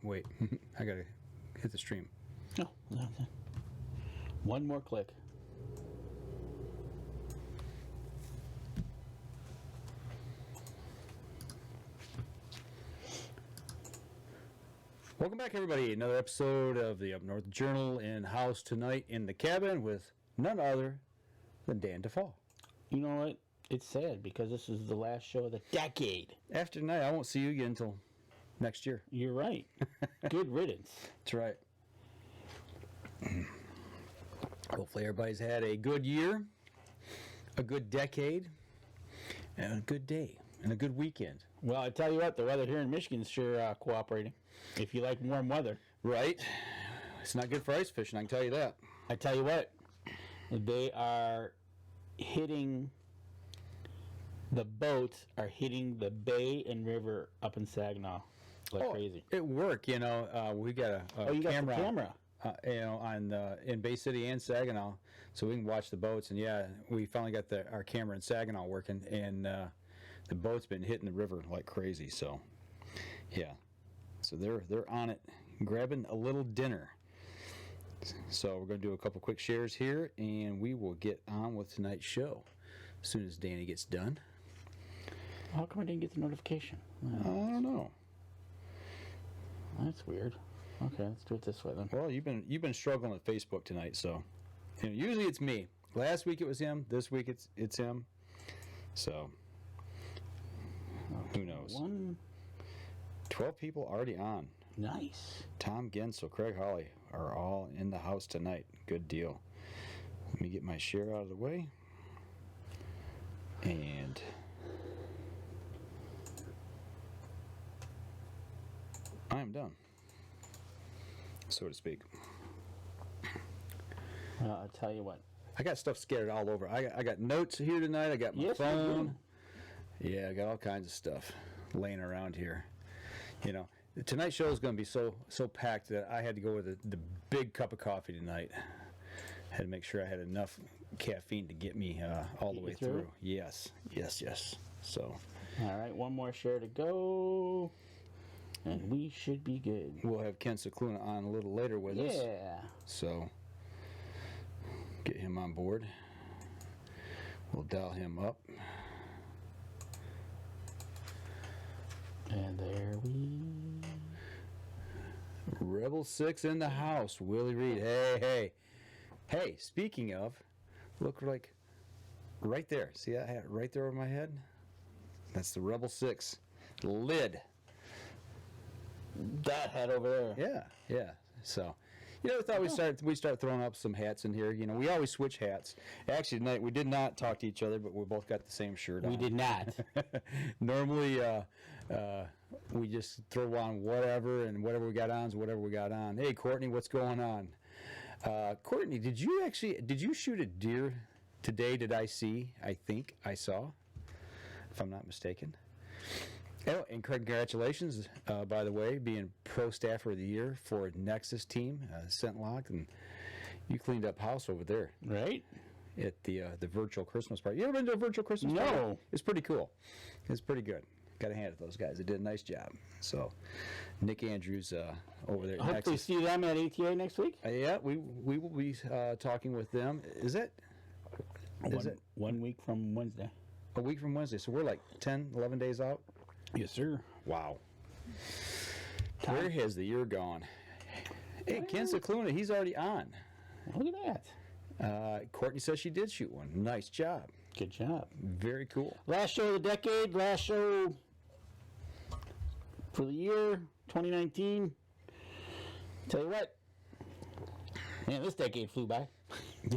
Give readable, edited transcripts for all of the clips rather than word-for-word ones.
Wait, I gotta hit the stream. No. One more click. Welcome back, everybody. Another episode of the Up North Journal in house tonight in the cabin with none other than Dan DeFall. You know what? It's sad because this is the last show of the decade. After tonight, I won't see you again until next year. You're right. Good riddance. That's right. Hopefully everybody's had a good year, a good decade, and a good day, and a good weekend. Well, I tell you what, the weather here in Michigan's sure cooperating. If you like warm weather. Right? It's not good for ice fishing, I can tell you that. I tell you what, they are hitting, the boats are hitting the bay and river up in Saginaw like crazy. It worked, we got a you camera. got the camera. On in Bay City and Saginaw, so we can watch the boats. And yeah, we finally got our camera in Saginaw working, and the boat's been hitting the river like crazy. So yeah, so they're on it, grabbing a little dinner. So we're going to do a couple quick shares here, and we will get on with tonight's show as soon as Danny gets done. How come I didn't get the notification? I don't know. That's weird. Okay, let's do it this way then. Well, you've been struggling with Facebook tonight, so usually it's me. Last week it was him. This week it's him. So who knows? 12 people already on. Nice. Tom Gensel, Craig Hawley are all in the house tonight. Good deal. Let me get my share out of the way. And I am done, so to speak. I'll tell you what. I got stuff scattered all over. I got notes here tonight. I got my phone. Yeah, I got all kinds of stuff laying around here. Tonight's show is going to be so packed that I had to go with the big cup of coffee tonight. Had to make sure I had enough caffeine to get me all the way through. Yes. So. All right, one more share to go, and we should be good. We'll have Ken Scicluna on a little later with us. Yeah. So get him on board. We'll dial him up. And there we... Rebel 6 in the house. Willie Reed. Hey, speaking of, look like right there. See that hat right there over my head? That's the Rebel 6 lid. That hat over there. Yeah. So, I thought we start throwing up some hats in here. We always switch hats. Actually, tonight we did not talk to each other, but we both got the same shirt on. We did not. Normally, we just throw on whatever, and whatever we got on is whatever we got on. Hey, Courtney, what's going on? Courtney, did you shoot a deer today? Did I see? I think I saw, if I'm not mistaken. Oh, and congratulations, by the way, being Pro Staffer of the Year for Nexus team, Scentlock, and you cleaned up house over there. Right? At the virtual Christmas party. You ever been to a virtual Christmas party? No. It's pretty cool. It's pretty good. Got to hand it to those guys. They did a nice job. So, Nick Andrews over there at Hopefully Nexus. see them at ATA next week? Yeah, we will be talking with them. Is it 1 week from Wednesday? A week from Wednesday. So we're like 10, 11 days out? Yes, sir. Wow. Where has the year gone? Hey, Ken Scicluna, he's already on. Look at that. Courtney says she did shoot one. Nice job. Good job. Very cool. Last show of the decade, last show for the year, 2019. Tell you what, man, this decade flew by.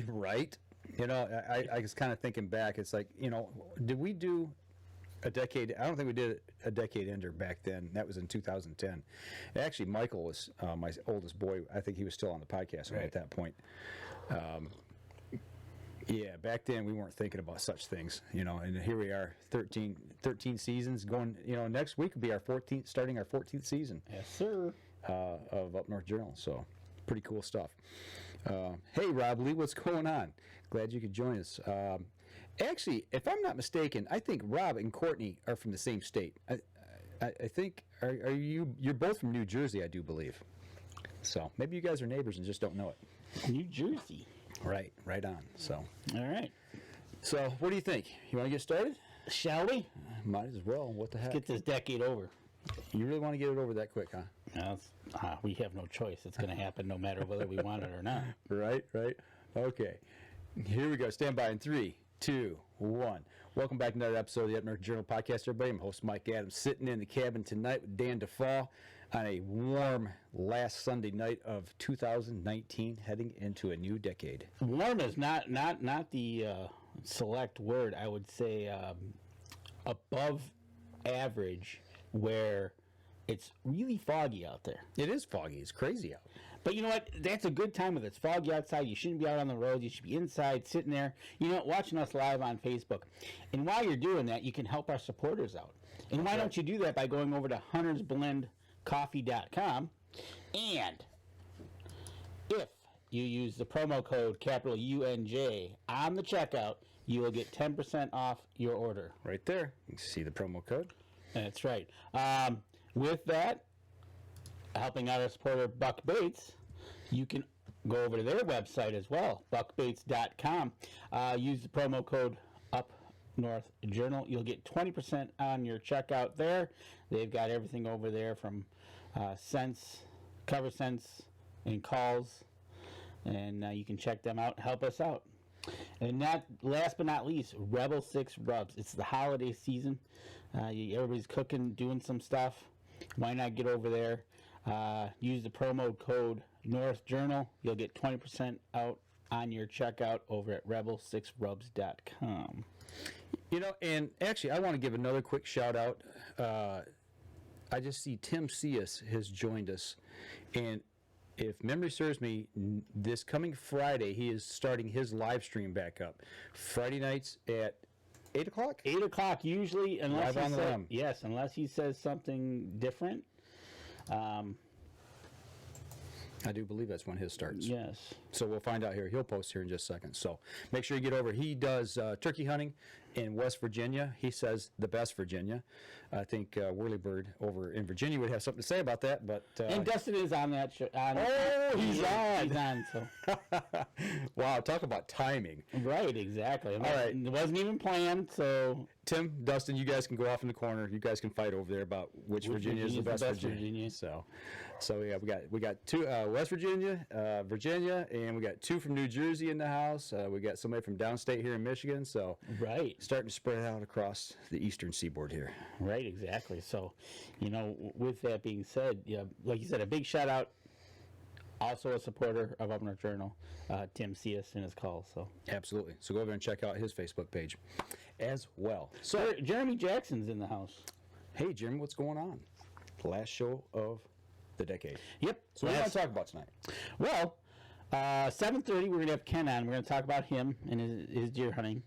Right? I was kind of thinking back. It's like, did we do a decade? I don't think we did a decade ender back then. That was in 2010. Actually, Michael was my oldest boy. I think he was still on the podcast right at that point. Yeah, back then we weren't thinking about such things, and here we are, 13 seasons going, next week will be starting our 14th season. Yes, sir. Of Up North Journal, so pretty cool stuff. Hey, Rob Lee, what's going on? Glad you could join us. Actually, if I'm not mistaken, I think Rob and Courtney are from the same state. I I think you're both from New Jersey, I do believe. So maybe you guys are neighbors and just don't know it. New Jersey. Right on. So All right. so what do you think? You want to get started? Shall we? Might as well. What the heck? Get this decade over. You really want to get it over that quick, huh? No, we have no choice. It's going to happen no matter whether we want it or not. Right. Okay. Here we go. Stand by in 3, 2, 1. Welcome back to another episode of the Up North Journal Podcast, everybody. I'm host Mike Adams, sitting in the cabin tonight with Dan DeFaul on a warm last Sunday night of 2019, heading into a new decade. Warm is not the select word. I would say above average, where it's really foggy out there. It is foggy. It's crazy out. But you know what? That's a good time when it's foggy outside. You shouldn't be out on the road. You should be inside, sitting there, watching us live on Facebook. And while you're doing that, you can help our supporters out. And why don't you do that by going over to huntersblendcoffee.com, and if you use the promo code capital UNJ on the checkout, you will get 10% off your order. Right there. You can see the promo code. That's right. With that, helping out our supporter Buck Baits, you can go over to their website as well, buckbaits.com. Use the promo code UpNorthJournal. You'll get 20% on your checkout there. They've got everything over there from scents, cover scents, and calls. And you can check them out. Help us out. And last but not least, Rebel 6 Rubs. It's the holiday season. Everybody's cooking, doing some stuff. Why not get over there? Use the promo code NorthJournal. You'll get 20% out on your checkout over at rebel6rubs.com. And actually, I want to give another quick shout out. I just see Tim Cius has joined us. And if memory serves me, this coming Friday, he is starting his live stream back up. Friday nights at 8 o'clock? 8 o'clock usually, unless Live on the Limb. Yes, unless he says something different. I do believe that's when his starts. Yes. So we'll find out here. He'll post here in just a second. So make sure you get over. He does turkey hunting in West Virginia. He says the best Virginia. I think Whirlybird over in Virginia would have something to say about that. But and Dustin is on that show. He's on. He's on. So. Wow, talk about timing. Right, exactly. All right. It wasn't even planned, so... Tim, Dustin, you guys can go off in the corner. You guys can fight over there about which Virginia is the best Virginia. So yeah, we got two West Virginia, Virginia, and we got two from New Jersey in the house. We got somebody from downstate here in Michigan. So right, starting to spread out across the eastern seaboard here. Right, exactly. So, with that being said, like you said, a big shout out. Also a supporter of Up North Journal, Tim Cius in his call. So absolutely. So go over and check out his Facebook page as well. So Jeremy Jackson's in the house. Hey, Jeremy, what's going on? Last show of the decade. Yep. So what do you want to talk about tonight? Well, 7:30 we're going to have Ken on. We're going to talk about him and his deer hunting.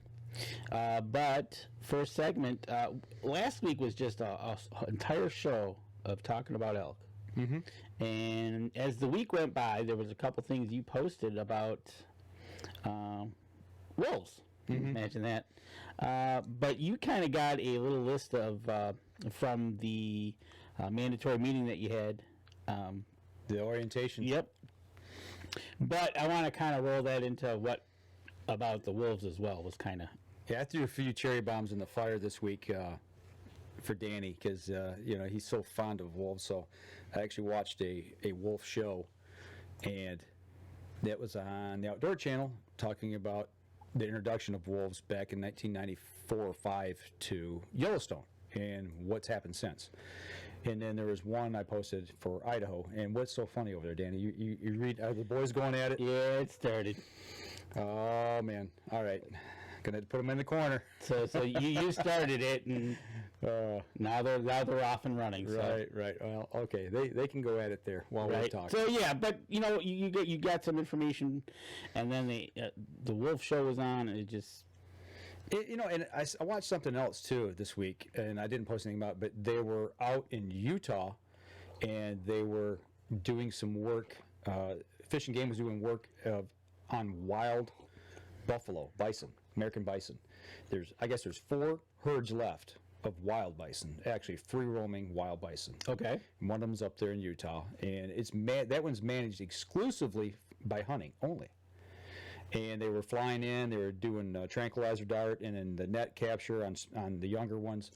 But first segment, last week was just an entire show of talking about elk. Mm-hmm. And as the week went by, there was a couple things you posted about wolves. Mm-hmm. Imagine that. But you kind of got a little list of from the mandatory meeting that you had. The orientation. Yep. But I want to kind of roll that into what about the wolves as well was kind of. Yeah, I threw a few cherry bombs in the fire this week for Danny because he's so fond of wolves. So I actually watched a wolf show, and that was on the Outdoor Channel talking about the introduction of wolves back in 1994 or 5 to Yellowstone and what's happened since. And then there was one I posted for Idaho. And what's so funny over there, Danny? You read, are the boys going at it? Yeah, it started. Oh, man. All right. Gonna put them in the corner. So you started it, and now they're off and running. So. Right. Well, okay. They can go at it there while we're talking. So yeah, but you got some information, and then the wolf show was on, and it just. And I watched something else too this week, and I didn't post anything about it, but they were out in Utah, and they were doing some work. Fish and Game was doing work on wild buffalo, bison, American bison. I guess there's 4 herds left of wild bison, actually free-roaming wild bison. Okay. One of them's up there in Utah, and that one's managed exclusively by hunting only. And they were flying in, they were doing tranquilizer dart and then the net capture on the younger ones,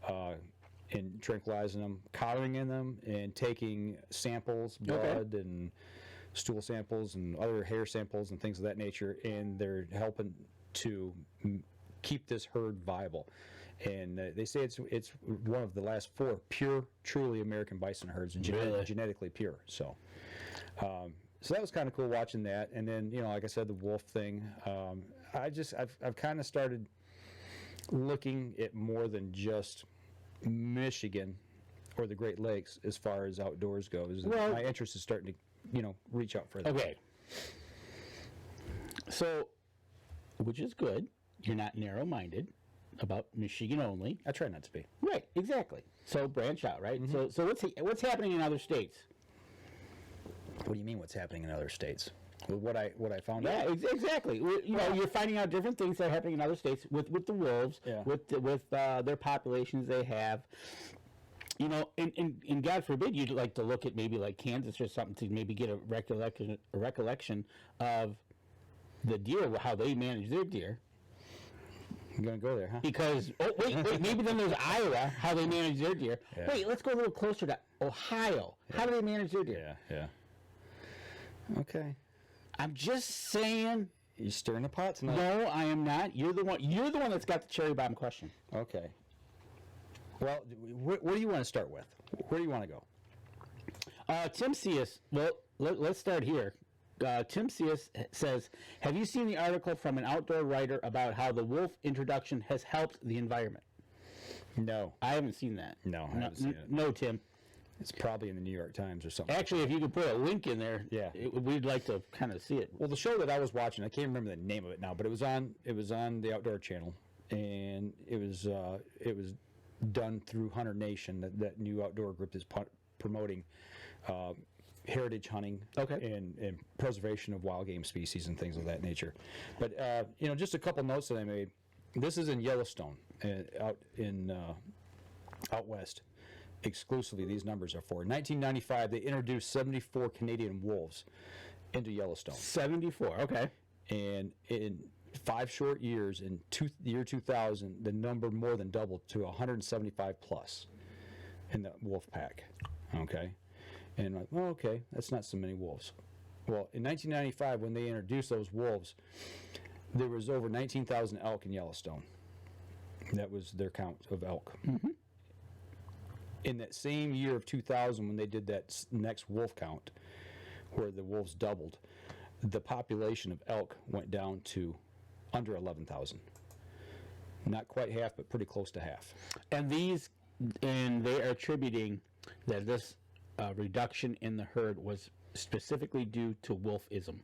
and tranquilizing them, collaring in them, and taking samples, blood and stool samples and other hair samples and things of that nature, and they're helping to keep this herd viable. And they say it's one of the last 4 pure, truly American bison herds, genetically pure. So, so that was kind of cool watching that. And then, like I said, the wolf thing. I've kind of started looking at more than just Michigan or the Great Lakes as far as outdoors goes. Well, my interest is starting to, reach out further. Okay. So, which is good. You're not narrow-minded about Michigan only. I try not to be. Right, exactly. So branch out, right? So what's happening in other states? What do you mean? What's happening in other states? What I found out. Yeah, exactly. You're finding out different things that are happening in other states with the wolves, with their populations they have. And God forbid you'd like to look at maybe like Kansas or something to maybe get a recollection of the deer, how they manage their deer. I'm going to go there, huh? Because, wait, maybe then there's Iowa, how they manage their deer. Yeah. Wait, let's go a little closer to Ohio. Yeah. How do they manage their deer? Yeah. Okay. I'm just saying. You stirring the pot tonight? No, I am not. You're the one that's got the cherry bomb question. Okay. Well, what do you want to start with? Where do you want to go? Tim Cius. Well, let's start here. Tim Cius says, have you seen the article from an outdoor writer about how the wolf introduction has helped the environment? No. I haven't seen that. No, I haven't seen it. No, Tim. It's probably in the New York Times or something. Actually, if you could put a link in there, we'd like to kind of see it. Well, the show that I was watching, I can't remember the name of it now, but it was on the Outdoor Channel, and it was done through Hunter Nation, that new outdoor group that's promoting heritage hunting and preservation of wild game species and things of that nature. But just a couple notes that I made. This is in Yellowstone, out west. Exclusively, these numbers are for. In 1995, they introduced 74 Canadian wolves into Yellowstone. 74, okay. And in 5 short years, in the year 2000, the number more than doubled to 175 plus in the wolf pack. Okay. And like, well, okay, that's not so many wolves. Well, in 1995, when they introduced those wolves, there was over 19,000 elk in Yellowstone. That was their count of elk. Mm-hmm. In that same year of 2000, when they did that next wolf count, where the wolves doubled, the population of elk went down to under 11,000. Not quite half, but pretty close to half. And they are attributing that this reduction in the herd was specifically due to wolfism.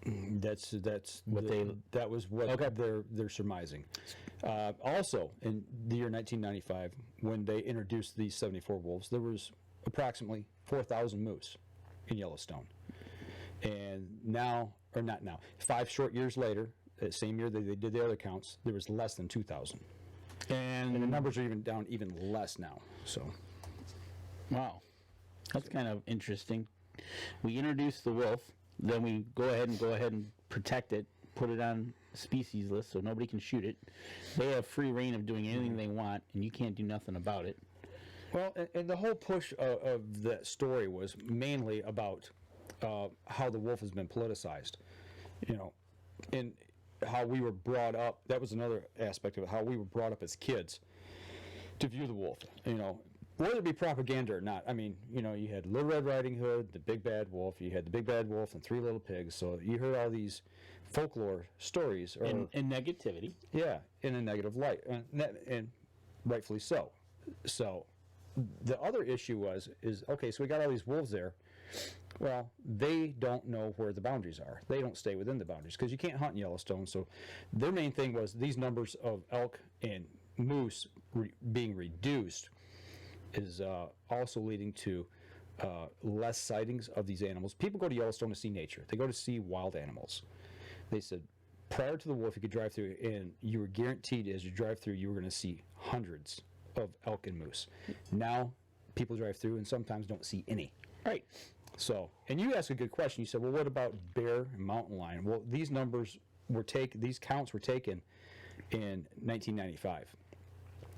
That's what that was what they're surmising. Also, in the year 1995, when they introduced these 74 wolves, there was approximately 4,000 moose in Yellowstone. And now, or not now, 5 short years later, that same year they did the other counts, there was less than 2,000. And the numbers are down even less now. So, wow, that's kind of interesting. We introduced the wolf. Then we go ahead and protect it, put it on species list so nobody can shoot it. They have free reign of doing anything they want, and you can't do nothing about it. Well, and the whole push of that story was mainly about how the wolf has been politicized, and how we were brought up. That was another aspect of it, how we were brought up as kids to view the wolf, whether it be propaganda or not. I mean, you had Little Red Riding Hood, the Big Bad Wolf. You had the Big Bad Wolf and 3 Little Pigs. So you heard all these folklore stories. And negativity. Yeah, in a negative light. And rightfully so. So the other issue is, okay, so we got all these wolves there. Well, they don't know where the boundaries are. They don't stay within the boundaries because you can't hunt in Yellowstone. So their main thing was these numbers of elk and moose being reduced is also leading to less sightings of these animals. People go to Yellowstone to see nature. They go to see wild animals. They said prior to the wolf, you could drive through, and you were guaranteed as you drive through, you were going to see hundreds of elk and moose. Now, people drive through and sometimes don't see any. Right. So, and you asked a good question. You said, well, what about bear and mountain lion? Well, these numbers were taken, these counts were taken in 1995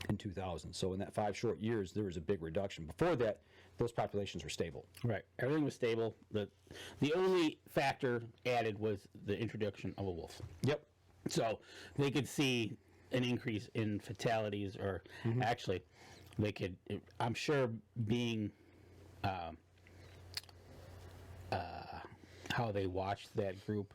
and 2000. So in that 5 short years, there was a big reduction. Before that, those populations were stable. Right. Everything was stable. The only factor added was the introduction of a wolf. Yep. So they could see an increase in fatalities, or actually, they could. I'm sure being how they watch that group,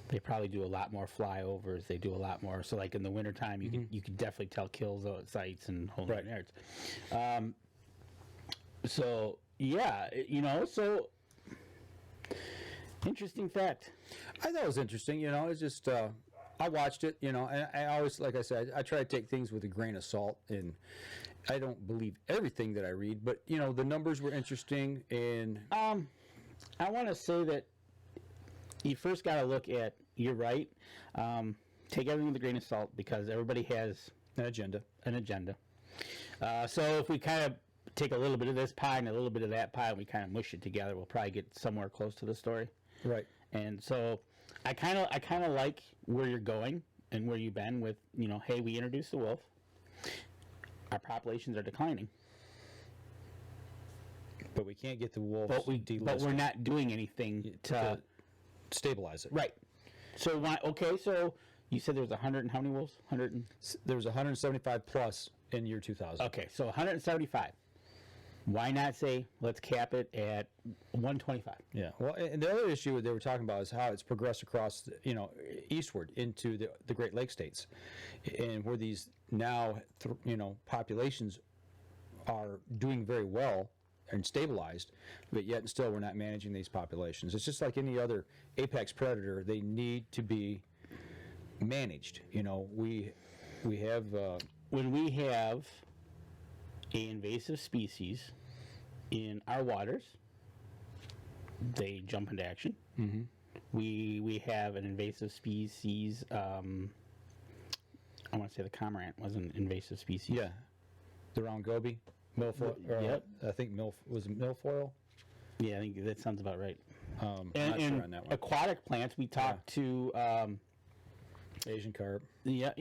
they probably do a lot more flyovers. They do a lot more. So like in the wintertime, you could definitely tell kill sites and whole nine yards. So yeah, so interesting fact. I thought it was interesting. It's just I watched it. And I always, like I said, I try to take things with a grain of salt, and I don't believe everything that I read. But the numbers were interesting, and I want to say that you first got to look at. You're right. Take everything with a grain of salt because everybody has an agenda. So if we kind of take a little bit of this pie and a little bit of that pie and we kind of mush it together, we'll probably get somewhere close to the story. Right. And so I kind of like where you're going and where you've been with, hey, we introduced the wolf. Our populations are declining. But we can't get the wolves but we're not doing anything to stabilize it. Right. So so you said there was 100 and how many wolves? 100 there was 175 plus in year 2000. Okay, so 175. Why not say let's cap it at 125? Yeah. Well, and the other issue they were talking about is how it's progressed across, eastward into the Great Lakes states, and where these now, populations are doing very well and stabilized, but yet and still we're not managing these populations. It's just like any other apex predator; they need to be managed. We have when we have an invasive species in our waters, they jump into action. Mm-hmm. We have an invasive species. I want to say the cormorant was an invasive species. Yeah, the round goby, milfoil. Yep. I think was it milfoil. Yeah, I think that sounds about right. I'm not sure on that one. Aquatic plants, we talked to Asian carp. Yeah,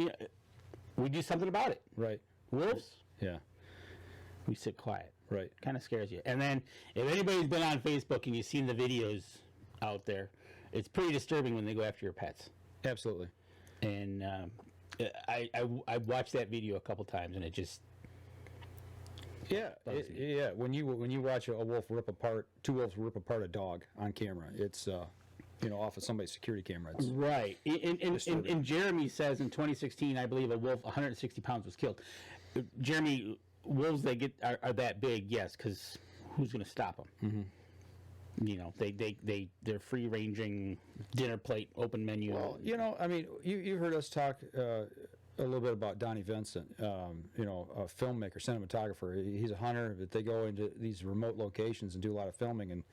we do something about it. Right. Wolves, Yeah. we sit quiet. Right. Kind of scares you. And then if anybody's been on Facebook and you've seen the videos out there, it's pretty disturbing when they go after your pets. Absolutely. And I watched that video a couple times, and it just yeah, When you watch two wolves rip apart a dog on camera, it's off of somebody's security camera. It's right. And Jeremy says in 2016, I believe a wolf 160 pounds was killed. Jeremy, wolves are that big, yes, because who's going to stop them? Mm-hmm. They're free ranging, dinner plate, open menu. Well, you heard us talk a little bit about Donnie Vincent, a filmmaker, cinematographer. He's a hunter, but they go into these remote locations and do a lot of filming. And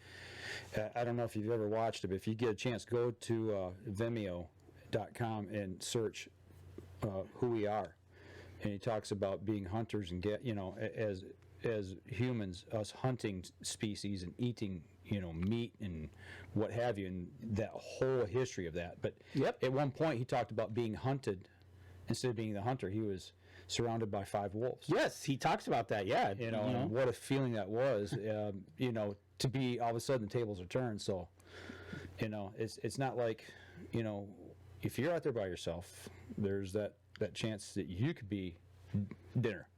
I don't know if you've ever watched it, but if you get a chance, go to Vimeo.com and search Who We Are. And he talks about being hunters and as humans, us hunting species and eating, meat and what have you, and that whole history of that. But at one point, he talked about being hunted. Instead of being the hunter, he was surrounded by 5 wolves. Yes, he talks about that. Yeah, and what a feeling that was. To be all of a sudden the tables are turned. So, it's not like, if you're out there by yourself, there's that chance that you could be dinner.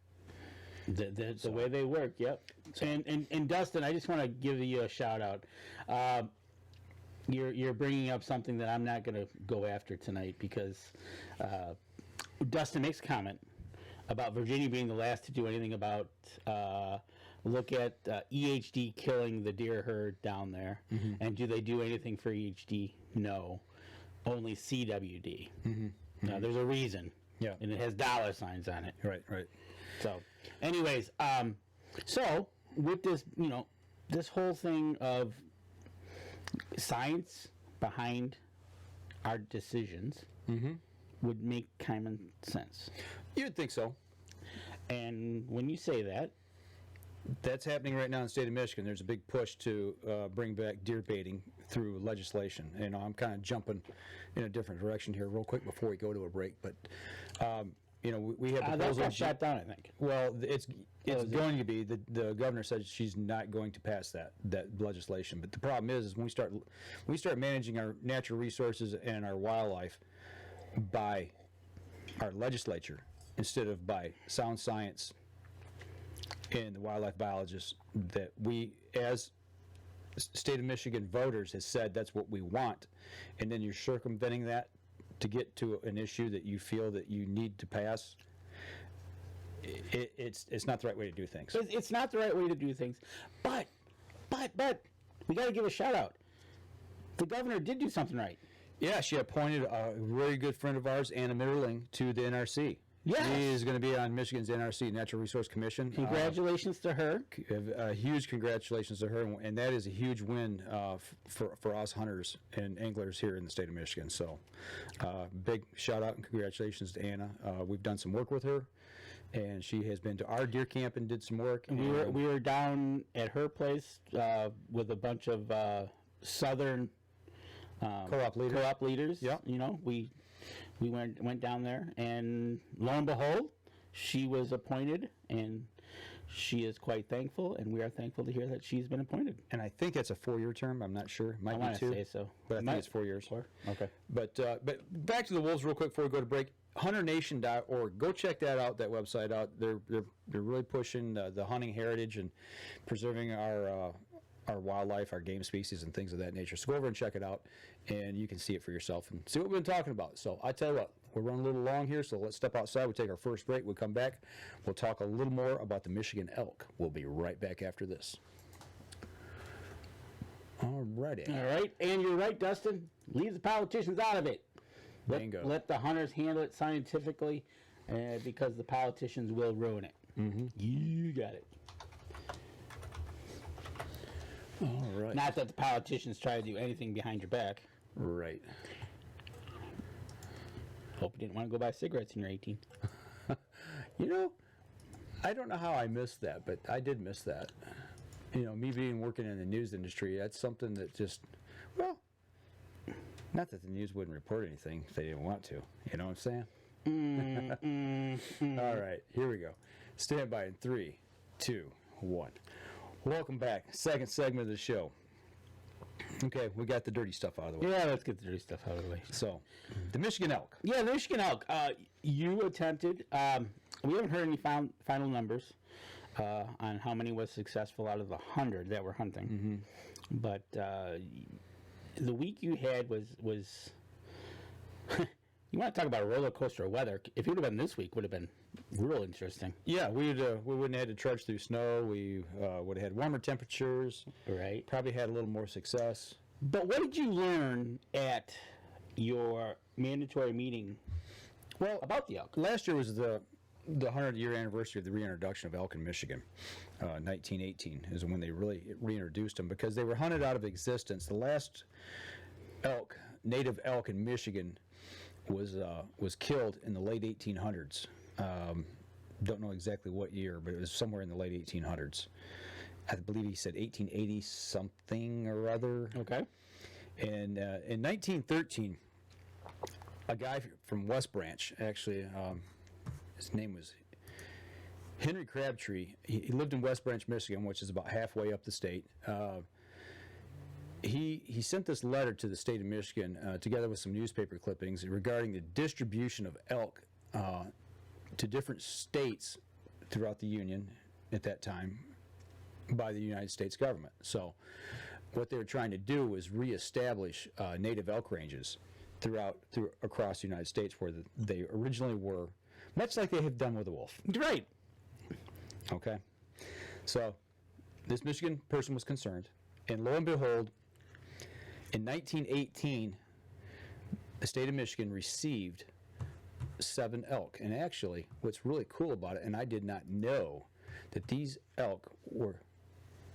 The way they work, yep. So. And Dustin, I just want to give you a shout out. You're bringing up something that I'm not going to go after tonight because Dustin makes a comment about Virginia being the last to do anything about look at EHD killing the deer herd down there. Mm-hmm. And do they do anything for EHD? No, only CWD. Mm-hmm. Now, there's a reason. Yeah, and it has dollar signs on it. Right. So, anyways, so with this, this whole thing of science behind our decisions would make common sense. You'd think so. And when you say that, That's happening right now in the state of Michigan. There's a big push to bring back deer baiting through legislation. You know, I'm kind of jumping in a different direction here real quick before we go to a break. But, you know, we have that proposals. got shot down, I think. Well, it's going to be. The governor said she's not going to pass that legislation. But the problem is when we start managing our natural resources and our wildlife by our legislature instead of by sound science and the wildlife biologists, that we as state of Michigan voters has said that's what we want, and then you're circumventing that to get to an issue that you feel that you need to pass. It's not the right way to do things. It's not the right way to do things. But we got to give a shout out. The governor did do something right. Yeah, she appointed a very good friend of ours, Anna Mitterling, to the NRC. Yes. She is going to be on Michigan's NRC, Natural Resource Commission. Congratulations to her. Huge congratulations to her, and that is a huge win for us hunters and anglers here in the state of Michigan. So, big shout out and congratulations to Anna. We've done some work with her, and she has been to our deer camp and did some work. And we were down at her place with a bunch of southern co-op leaders. Yeah. You know, we went down there, and lo and behold, she was appointed, and she is quite thankful, and we are thankful to hear that she's been appointed. And I think it's a 4-year term. I'm not sure. Might I be want 2. to say so. But I think it's 4 years. Okay. But back to the wolves real quick before we go to break. HunterNation.org. Go check that out. That website out. They're really pushing the hunting heritage and preserving our wildlife, our game species, and things of that nature. So go over and check it out, and you can see it for yourself and see what we've been talking about. So I tell you what, we're running a little long here, so let's step outside. We'll take our first break. We'll come back. We'll talk a little more about the Michigan elk. We'll be right back after this. All righty. All right, and you're right, Dustin. Leave the politicians out of it. Bingo. Let the hunters handle it scientifically, because the politicians will ruin it. Mm-hmm. You got it. All right. Not that the politicians try to do anything behind your back. Right. Hope you didn't want to go buy cigarettes when you're 18. You know, I don't know how I missed that, but I did miss that. You know, me working in the news industry, that's something that just, well, not that the news wouldn't report anything if they didn't want to. You know what I'm saying? All right, here we go. Stand by in 3, 2, 1. Welcome back. Second segment of the show. Okay, we got the dirty stuff out of the way. Yeah, let's get the dirty stuff out of the way. So, the Michigan elk. Yeah, the Michigan elk. You attempted. We haven't heard any final numbers on how many was successful out of the 100 that were hunting. Mm-hmm. But the week you had was you want to talk about a roller coaster of weather. If it would have been this week, would have been real interesting. Yeah, we wouldn't have had to trudge through snow. We would have had warmer temperatures. Right. Probably had a little more success. But what did you learn at your mandatory meeting about the elk? Last year was the 100-year anniversary of the reintroduction of elk in Michigan. 1918 is when they really reintroduced them because they were hunted out of existence. The last native elk in Michigan was killed in the late 1800s. Don't know exactly what year, but it was somewhere in the late 1800s. I believe he said 1880 something or other. Okay. And in 1913, a guy from West Branch, actually, his name was Henry Crabtree. He lived in West Branch, Michigan, which is about halfway up the state. He sent this letter to the state of Michigan together with some newspaper clippings regarding the distribution of elk to different states throughout the Union at that time by the United States government. So what they were trying to do was reestablish native elk ranges across the United States where they originally were, much like they have done with the wolf. Right. Okay. So this Michigan person was concerned, and lo and behold, in 1918, the state of Michigan received 7 elk. And actually, what's really cool about it, and I did not know, that these elk were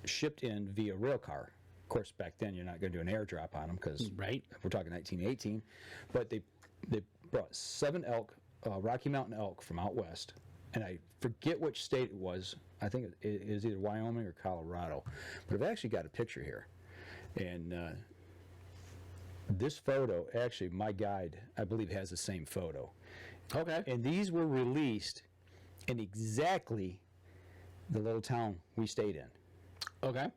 shipped in via rail car. Of course, back then you're not going to do an airdrop on them because right. We're talking 1918. But they brought 7 elk, Rocky Mountain elk from out west, and I forget which state it was. I think it is either Wyoming or Colorado. But I've actually got a picture here. And this photo, actually, my guide, I believe, has the same photo. Okay. And these were released in exactly the little town we stayed in. Okay.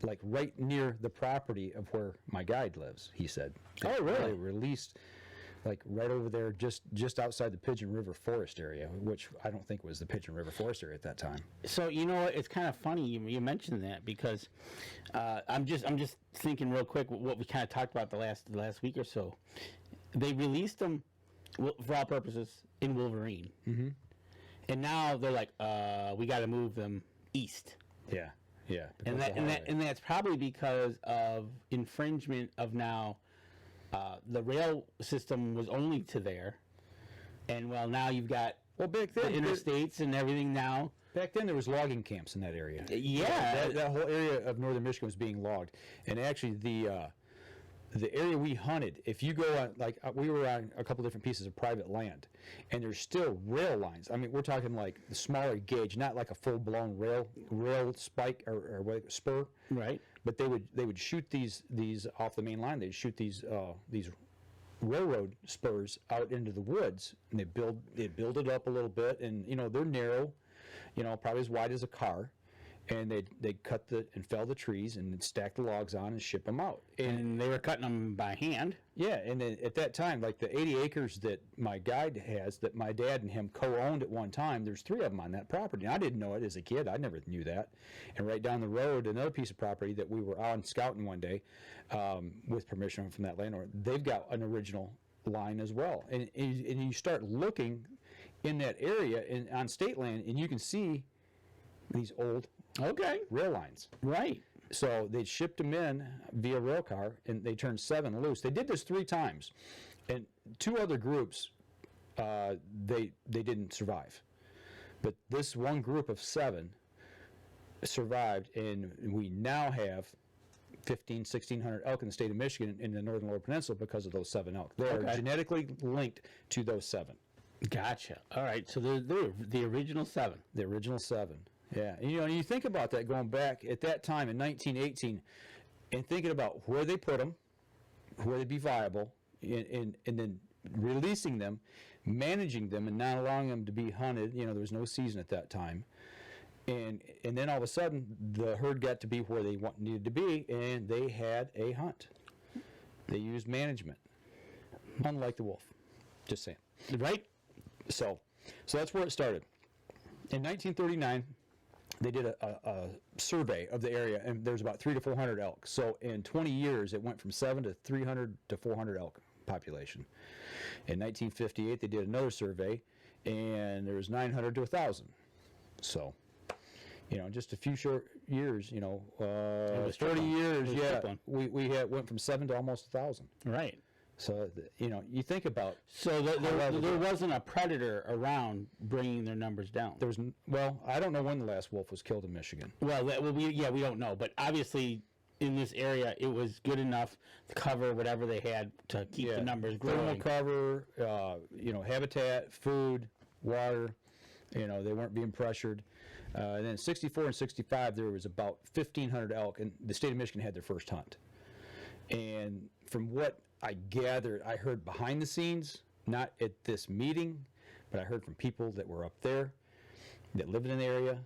Like right near the property of where my guide lives, he said. Oh, really? They released like right over there, just outside the Pigeon River Forest area, which I don't think was the Pigeon River Forest area at that time. So you know what? It's kind of funny you mentioned that because I'm just thinking real quick what we kind of talked about the last week or so. They released them for all purposes in Wolverine, and now they're like, we got to move them east. Yeah, yeah. And that's probably because of infringement of now. The rail system was only to there, and well, now you've got back then the interstates and everything now. Back then there was logging camps in that area. Yeah, that whole area of northern Michigan was being logged, and actually the area we hunted, if you go on, like we were on a couple different pieces of private land, and there's still rail lines. I mean, we're talking like the smaller gauge, not like a full blown rail spike or spur. Right. But they would shoot these off the main line. They'd shoot these railroad spurs out into the woods, and they'd build it up a little bit, and they're narrow, probably as wide as a car, and they'd cut and fell the trees and stack the logs on and ship them out. And they were cutting them by hand. Yeah, and then at that time, like the 80 acres that my guide has, that my dad and him co-owned at one time, there's 3 of them on that property. And I didn't know it as a kid. I never knew that. And right down the road, another piece of property that we were on scouting one day, with permission from that landlord, they've got an original line as well. And you start looking in that area on state land, and you can see these old rail lines. Right. So they shipped them in via rail car, and they turned 7 loose. They did this 3 times, and 2 other groups, they didn't survive. But this one group of 7 survived, and we now have 1,600 elk in the state of Michigan in the northern Lower Peninsula because of those 7 elk. They are genetically linked to those 7. Gotcha. All right. So they're the original 7. The original 7. Yeah, and you think about that going back at that time in 1918, and thinking about where they put them, where they'd be viable, and then releasing them, managing them, and not allowing them to be hunted. There was no season at that time, and then all of a sudden the herd got to be where they needed to be, and they had a hunt. They used management, unlike the wolf. Just saying. Right. So that's where it started. In 1939. They did a survey of the area, and there's about 300 to 400 elk. So in 20 years, it went from 7 to 300 to 400 elk population. In 1958, they did another survey, and there was 900 to 1,000. So, just a few short years, 30 years, we went from 7 to almost 1,000. Right. So, you think about... So there wasn't a predator around bringing their numbers down? There was... I don't know when the last wolf was killed in Michigan. We don't know. But obviously, in this area, it was good enough to cover whatever they had to keep the numbers growing. Thermal cover, habitat, food, water. They weren't being pressured. And then 64 and 65, there was about 1,500 elk, and the state of Michigan had their first hunt. And from what I gathered, I heard behind the scenes, not at this meeting, but I heard from people that were up there, that lived in the area,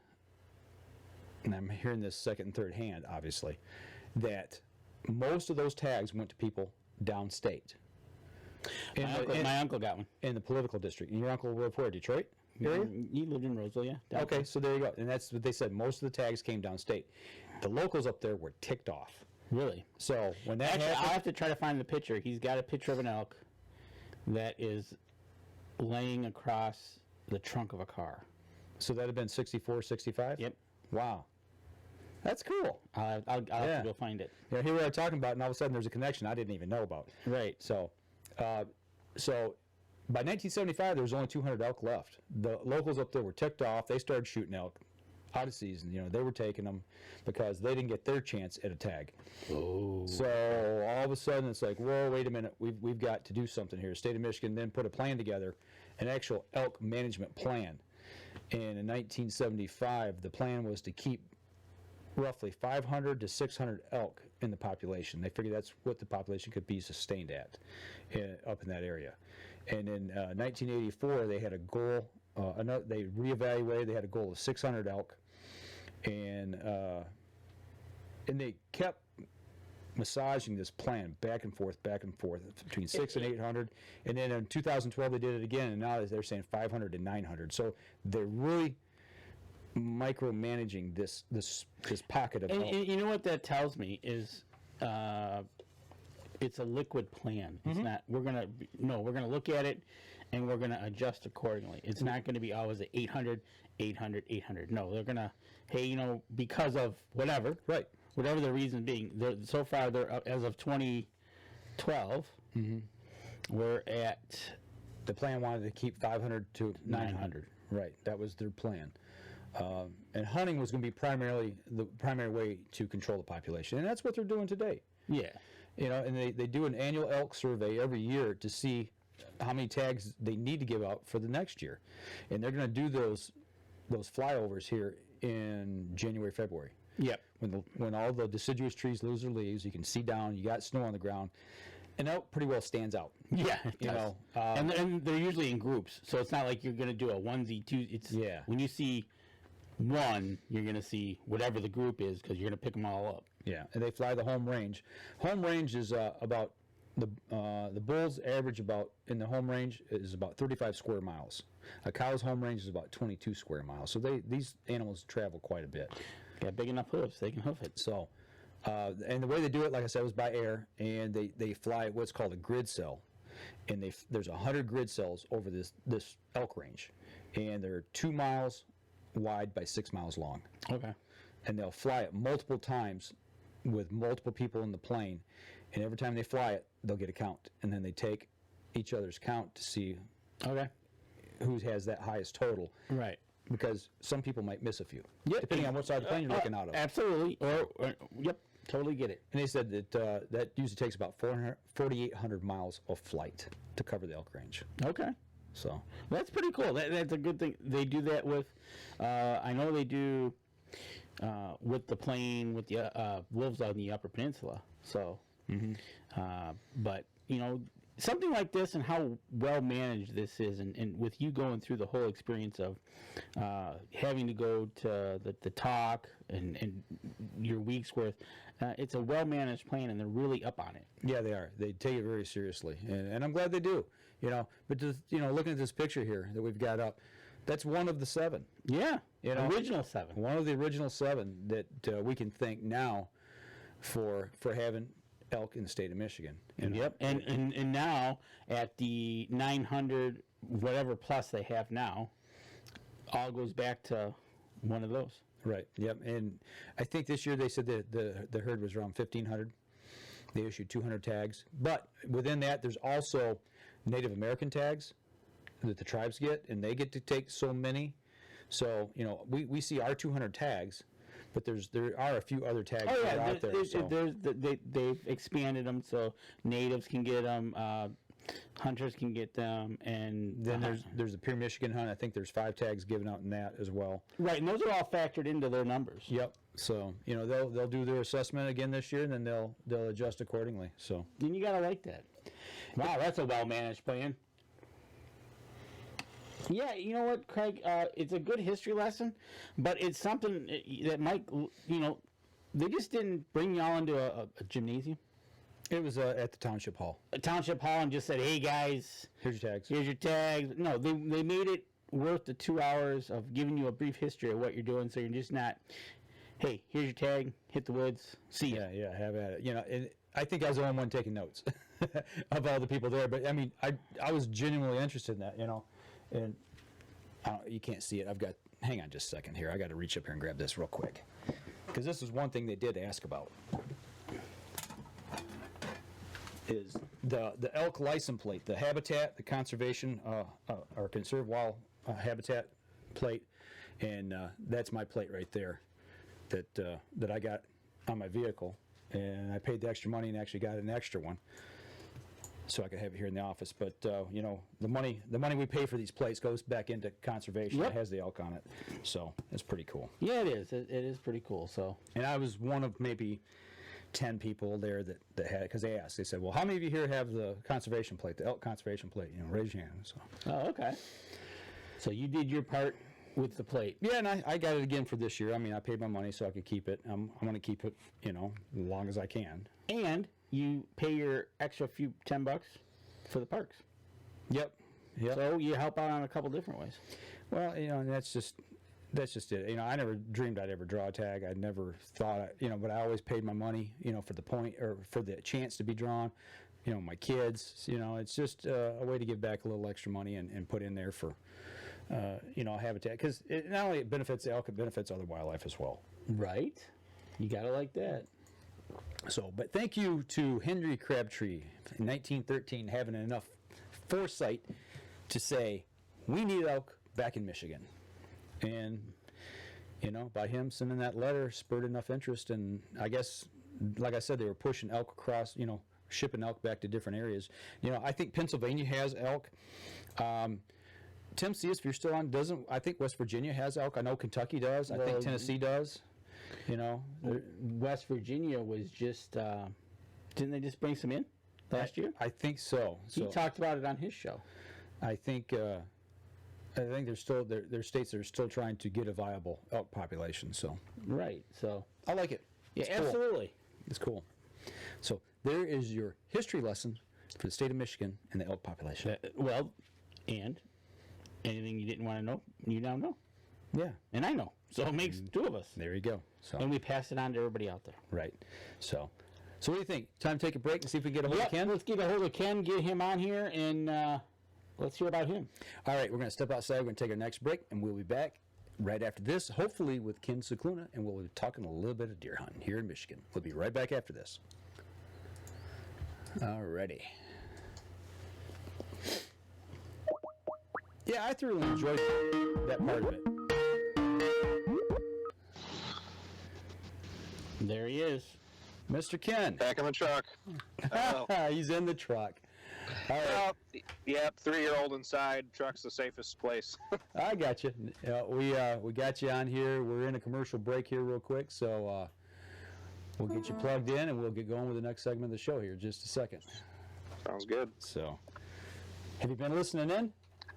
and I'm hearing this second and third hand, obviously, that most of those tags went to people downstate. My uncle got one. In the political district. And your uncle lived where, Detroit area? He lived in Roseville, yeah. Okay, so there you go. And that's what they said. Most of the tags came downstate. The locals up there were ticked off. Really? So when that happened, I'll have to try to find the picture. He's got a picture of an elk that is laying across the trunk of a car. So that had been 64, 65? Yep. Wow. That's cool. I'll have to go find it. Here we are talking about, and all of a sudden there's a connection I didn't even know about. Right. So by 1975, there was only 200 elk left. The locals up there were ticked off. They started shooting elk out of season. They were taking them because they didn't get their chance at a tag. Oh. So all of a sudden it's like, whoa, wait a minute, we've got to do something here. State of Michigan then put a plan together, an actual elk management plan. And in 1975, the plan was to keep roughly 500 to 600 elk in the population. They figured that's what the population could be sustained at up in that area. And in 1984, they had a goal. They reevaluated. They had a goal of 600 elk, and they kept massaging this plan back and forth between 600 and 800. And then in 2012, they did it again, and now they're saying 500 to 900. So they're really micromanaging this pocket of elk. And you know what that tells me is it's a liquid plan. It's not. We're gonna look at it and we're gonna adjust accordingly. It's not going to be always at 800, 800, 800. No, they're gonna, hey, because of whatever, Right. whatever the reason being. So far, they're as of 2012, we're at The plan wanted to keep 500 to 900. Right, that was their plan. And hunting was going to be the primary way to control the population, and that's what they're doing today. yeah. And they do an annual elk survey every year to see how many tags they need to give out for the next year, and they're going to do those flyovers here in January, February. Yep. When all the deciduous trees lose their leaves, you can see down. You got snow on the ground, and elk pretty well stands out. Yeah, it does. And they're usually in groups, so it's not like you're going to do a onesie, two. It's when you see one, you're going to see whatever the group is because you're going to pick them all up. Yeah, and they fly the home range. Home range is about the bulls average about in the home range is about 35 square miles. A cow's home range is about 22 square miles. So these animals travel quite a bit. Got big enough hooves, they can hoof it. So, and the way they do it, like I said, was by air, and they fly what's called a grid cell, and there's 100 grid cells over this elk range, and they're 2 miles wide by 6 miles long. Okay. And they'll fly it multiple times with multiple people in the plane, and every time they fly it, they'll get a count, and then they take each other's count to see who has that highest total. Right. Because some people might miss a few, Yep. depending on what side of the plane you're looking out of. Absolutely. Or yep, totally get it. And they said that that usually takes about 4,800 miles of flight to cover the elk range. Okay. So That's pretty cool. That's a good thing. They do that with, I know they do with the plane, with the wolves on the Upper Peninsula. So, but, something like this and how well managed this is, and with you going through the whole experience of having to go to the talk and your week's worth, it's a well managed plan, and they're really up on it. yeah, they are. They take it very seriously, and I'm glad they do. But just, looking at this picture here that we've got up, that's one of the 7. Yeah, original 7. One of the original 7 that we can thank now for having elk in the state of Michigan. Yep, and now at the 900 whatever plus they have now, all goes back to one of those. Right. Yep. And I think this year they said that the herd was around 1,500. They issued 200 tags, but within that there's also Native American tags that the tribes get, and they get to take so many. So we see our 200 tags. But there are a few other tags out there. They've expanded them so natives can get them, hunters can get them, and then there's the Pure Michigan Hunt. I think there's 5 tags given out in that as well. Right, and those are all factored into their numbers. Yep. So they'll do their assessment again this year, and then they'll adjust accordingly. So then you gotta like that. Wow, that's a well managed plan. Yeah, you know what, Craig? It's a good history lesson, but it's something that might, they just didn't bring y'all into a gymnasium. it was at the township hall. A township hall and just said, hey, guys, Here's your tags. here's your tags. No, they made it worth the 2 hours of giving you a brief history of what you're doing, so you're just not, hey, here's your tag, hit the woods, see ya. Yeah, have at it. And I think I was the only one taking notes of all the people there. But I mean, I was genuinely interested in that, and you can't see it. Hang on just a second here. I got to reach up here and grab this real quick, because this is one thing they did ask about. Is the elk license plate, the habitat, the conservation or conserved wild habitat plate, and that's my plate right there that I got on my vehicle, and I paid the extra money and actually got an extra one. so I could have it here in the office. But you know, the money we pay for these plates goes back into conservation. Yep. It has the elk on it, so it's pretty cool. Yeah, it is. It is pretty cool. So, And I was one of maybe 10 people there that had, because they asked. They said, "Well, how many of you here have the conservation plate, the elk conservation plate?" You know, raise your hand. So. oh, okay. So you did your part with the plate. Yeah, and I got it again for this year. I mean, I paid my money so I could keep it. I'm going to keep it, you know, as long as I can. And you pay your extra few $10 for the parks. Yep. Yep. So you help out on a couple different ways. Well, you know, and that's just it. You know, I never dreamed I'd ever draw a tag. I never thought, you know, but I always paid my money, you know, for the point or for the chance to be drawn. You know, my kids, you know, it's just a way to give back a little extra money and put in there for, you know, habitat. Because not only it benefits the elk, it benefits other wildlife as well. Right. You got to like that. So, but thank you to Henry Crabtree in 1913 having enough foresight to say, we need elk back in Michigan. And, you know, by him sending that letter spurred enough interest. And I guess, like I said, they were pushing elk across, you know, shipping elk back to different areas. You know, I think Pennsylvania has elk. Tim, see us if you're still on. I think West Virginia has elk. I know Kentucky does. I think Tennessee does. You know, West Virginia was just, didn't they just bring some in last year? I think so. He talked about it on his show. I think there's still there's states that are still trying to get a viable elk population. So Right. So I like it. yeah, It's cool. absolutely. It's cool. So there is your history lesson for the state of Michigan and the elk population. Well, and anything you didn't want to know, you now know. Yeah, And I know. So it makes two of us. there you go. So And we pass it on to everybody out there. right. So what do you think? Time to take a break and see if we can get a hold of Ken? Let's get a hold of Ken, get him on here, and let's hear about him. All right, we're going to step outside. We're going to take our next break, and we'll be back right after this, hopefully with Ken Scicluna, and we'll be talking a little bit of deer hunting here in Michigan. We'll be right back after this. All righty. Yeah, I thoroughly enjoyed that part of it. There he is. Mr. Ken. Back in the truck. He's in the truck. All right. Well, yep, 3-year-old inside. Truck's the safest place. I got you. We got you on here. We're in a commercial break here real quick, so we'll get you plugged in, and we'll get going with the next segment of the show here in just a second. Sounds good. So, have you been listening in?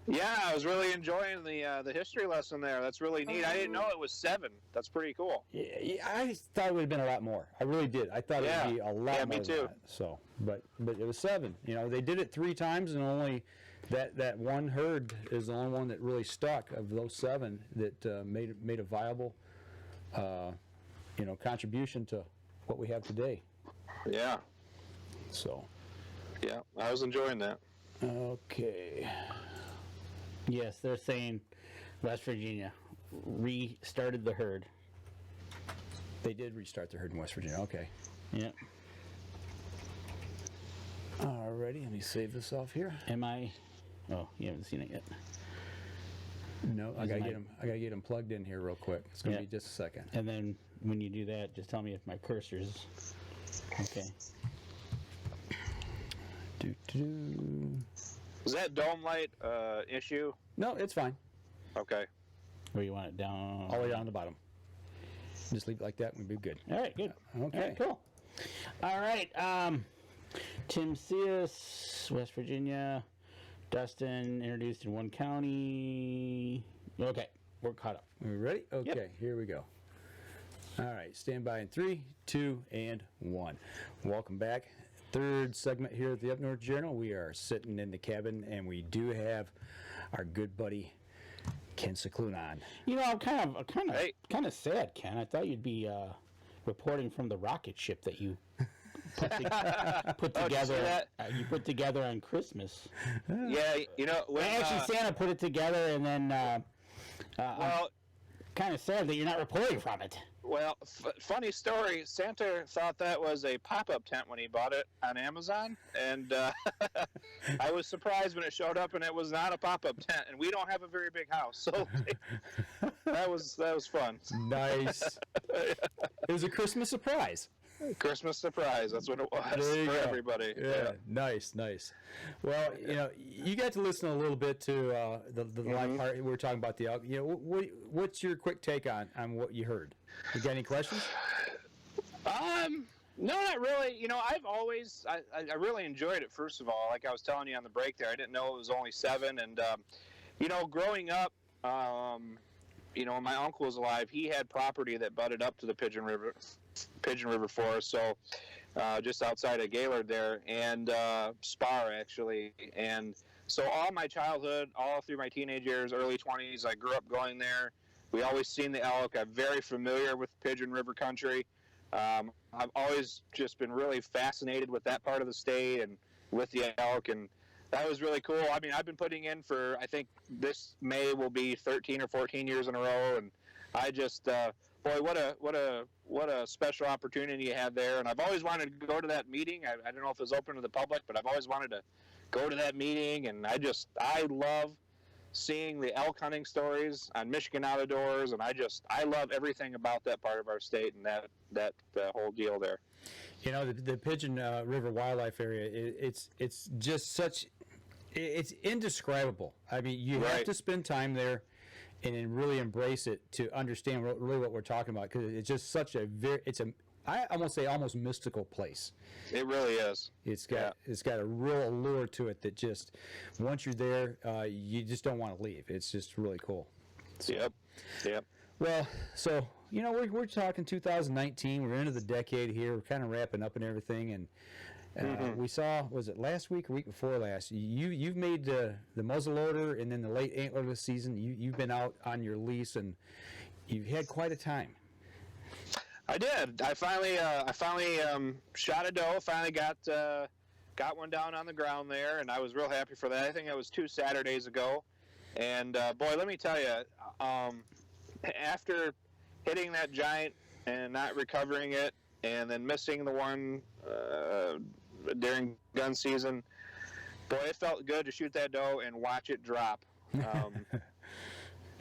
Yeah, I was really enjoying the history lesson there. That's really neat. I didn't know it was 7. That's pretty cool. Yeah, I thought it would have been a lot more. I really did. I thought it would be a lot Yeah, more me too. than that. So, but it was 7. You know, they did it 3 times, and only that one herd is the only one that really stuck of those 7 that made a viable, you know, contribution to what we have today. Yeah, So, yeah, I was enjoying that. okay. Yes, they're saying West Virginia restarted the herd. They did restart the herd in West Virginia. Okay. Yeah. Alrighty, let me save this off here. Am I? Oh, you haven't seen it yet. No, I gotta get him plugged in here real quick. It's gonna Yeah. be just a second. And then when you do that, just tell me if my cursor's okay. Is that dome light issue? No, it's fine. Okay. Where you want it down? All the way down the bottom. Just leave it like that and we'll be good. All right, good. Okay. All right, cool. All right, Tim Cius, West Virginia. Dustin introduced in one county. Okay, we're caught up. Are we ready? Okay, Here we go. All right, stand by in 3, 2, and 1. Welcome back. Third segment here at the Up North Journal. We are sitting in the cabin, and we do have our good buddy Ken Scicluna on. You know, I'm kind of Hey. sad, Ken. I thought you'd be reporting from the rocket ship that you put Oh, did you see together. that? You put together on Christmas. Yeah, you know, when, Actually, Santa put it together, and then well, I'm kind of sad that you're not reporting from it. well, funny story. Santa thought that was a pop-up tent when he bought it on Amazon, and I was surprised when it showed up, and it was not a pop-up tent. And we don't have a very big house, so that was fun. Nice. It was a Christmas surprise. Christmas surprise. That's what it was There you for go. everybody. Yeah, nice. Well, you got to listen a little bit to the live part. We were talking about the elk. What's your quick take on what you heard? You got any questions? No, not really. I've always, I really enjoyed it, first of all. Like I was telling you on the break there, I didn't know it was only 7. And, growing up, when my uncle was alive, he had property that butted up to the Pigeon River Forest, so just outside of Gaylord there, and Spar, actually. And so all my childhood, all through my teenage years, early 20s, I grew up going there. We always seen the elk. I'm very familiar with Pigeon River country. I've always just been really fascinated with that part of the state and with the elk, and that was really cool. I mean, I've been putting in for, I think this May will be 13 or 14 years in a row, and I just, boy, what a special opportunity you had there. And I've always wanted to go to that meeting. I don't know if it's open to the public, but I've always wanted to go to that meeting, and I love seeing the elk hunting stories on Michigan Outdoors, and I love everything about that part of our state and that whole deal there. The Pigeon River Wildlife Area, it's just it's indescribable. I mean, you have to spend time there and then really embrace it to understand really what we're talking about, because it's just such I almost say almost mystical place. It really is. It's got a real allure to it that just once you're there, you just don't want to leave. It's just really cool. So, Yep. Well, so we're talking 2019. We're into the decade here. We're kind of wrapping up and everything, and we saw, was it last week or week before last? You've made the muzzleloader and then the late antlerless season. You've been out on your lease and you've had quite a time. I did. I finally shot a doe. Finally got one down on the ground there, and I was real happy for that. I think it was 2 Saturdays ago, and boy, let me tell you, after hitting that giant and not recovering it, and then missing the one during gun season, boy, it felt good to shoot that doe and watch it drop.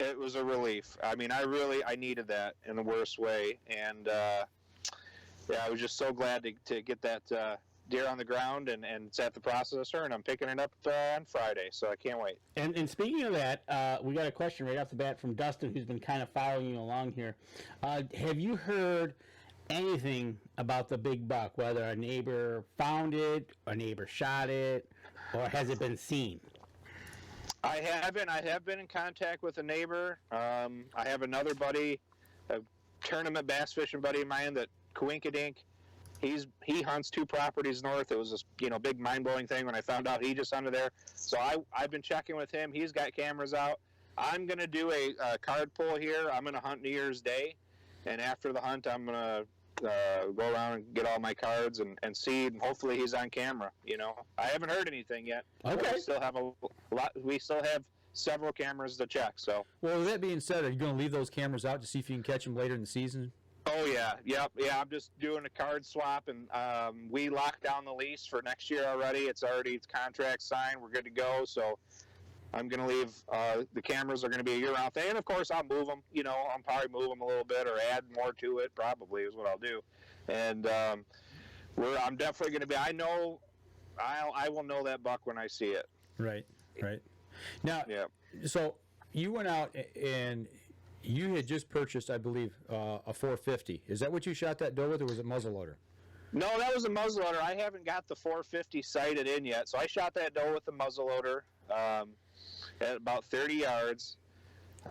It was a relief. I mean, I needed that in the worst way, and I was just so glad to get that deer on the ground, and it's at the processor, and I'm picking it up on Friday, so I can't wait. And speaking of that, we got a question right off the bat from Dustin, who's been kind of following you along here. Have you heard anything about the big buck, whether a neighbor found it, a neighbor shot it, or has it been seen? I haven't. I have been in contact with a neighbor. I have another buddy, a tournament bass fishing buddy of mine, that Coinkydink. He hunts 2 properties north. It was this big mind blowing thing when I found out he just hunted there. So I've been checking with him. He's got cameras out. I'm gonna do a card pull here. I'm gonna hunt New Year's Day, and after the hunt, I'm gonna go around and get all my cards and see, and hopefully he's on camera. I haven't heard anything yet. Okay. We still have a lot. We still have several cameras to check. So. Well, with that being said, are you going to leave those cameras out to see if you can catch them later in the season? Oh yeah, yep, yeah. I'm just doing a card swap, and we locked down the lease for next year already. It's contract signed. We're good to go. So. I'm going to leave, the cameras are going to be a year-round thing. And, of course, I'll move them. I'll probably move them a little bit or add more to it, probably, is what I'll do. And I'm definitely going to be, I will know that buck when I see it. Right. Now, so you went out and you had just purchased, I believe, a 450. Is that what you shot that doe with, or was it muzzleloader? No, that was a muzzleloader. I haven't got the 450 sighted in yet. So I shot that doe with the muzzleloader. At about 30 yards,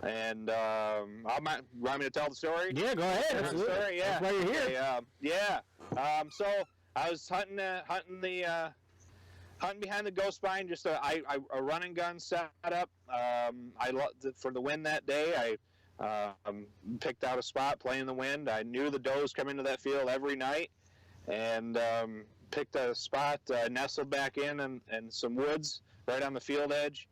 and want me to tell the story? Yeah, go ahead. Absolutely. Story, yeah. That's why you're here. So I was hunting behind the ghost vine, just a run and gun setup. For the wind that day, I picked out a spot playing the wind. I knew the does come into that field every night, and picked a spot, nestled back in and some woods right on the field edge,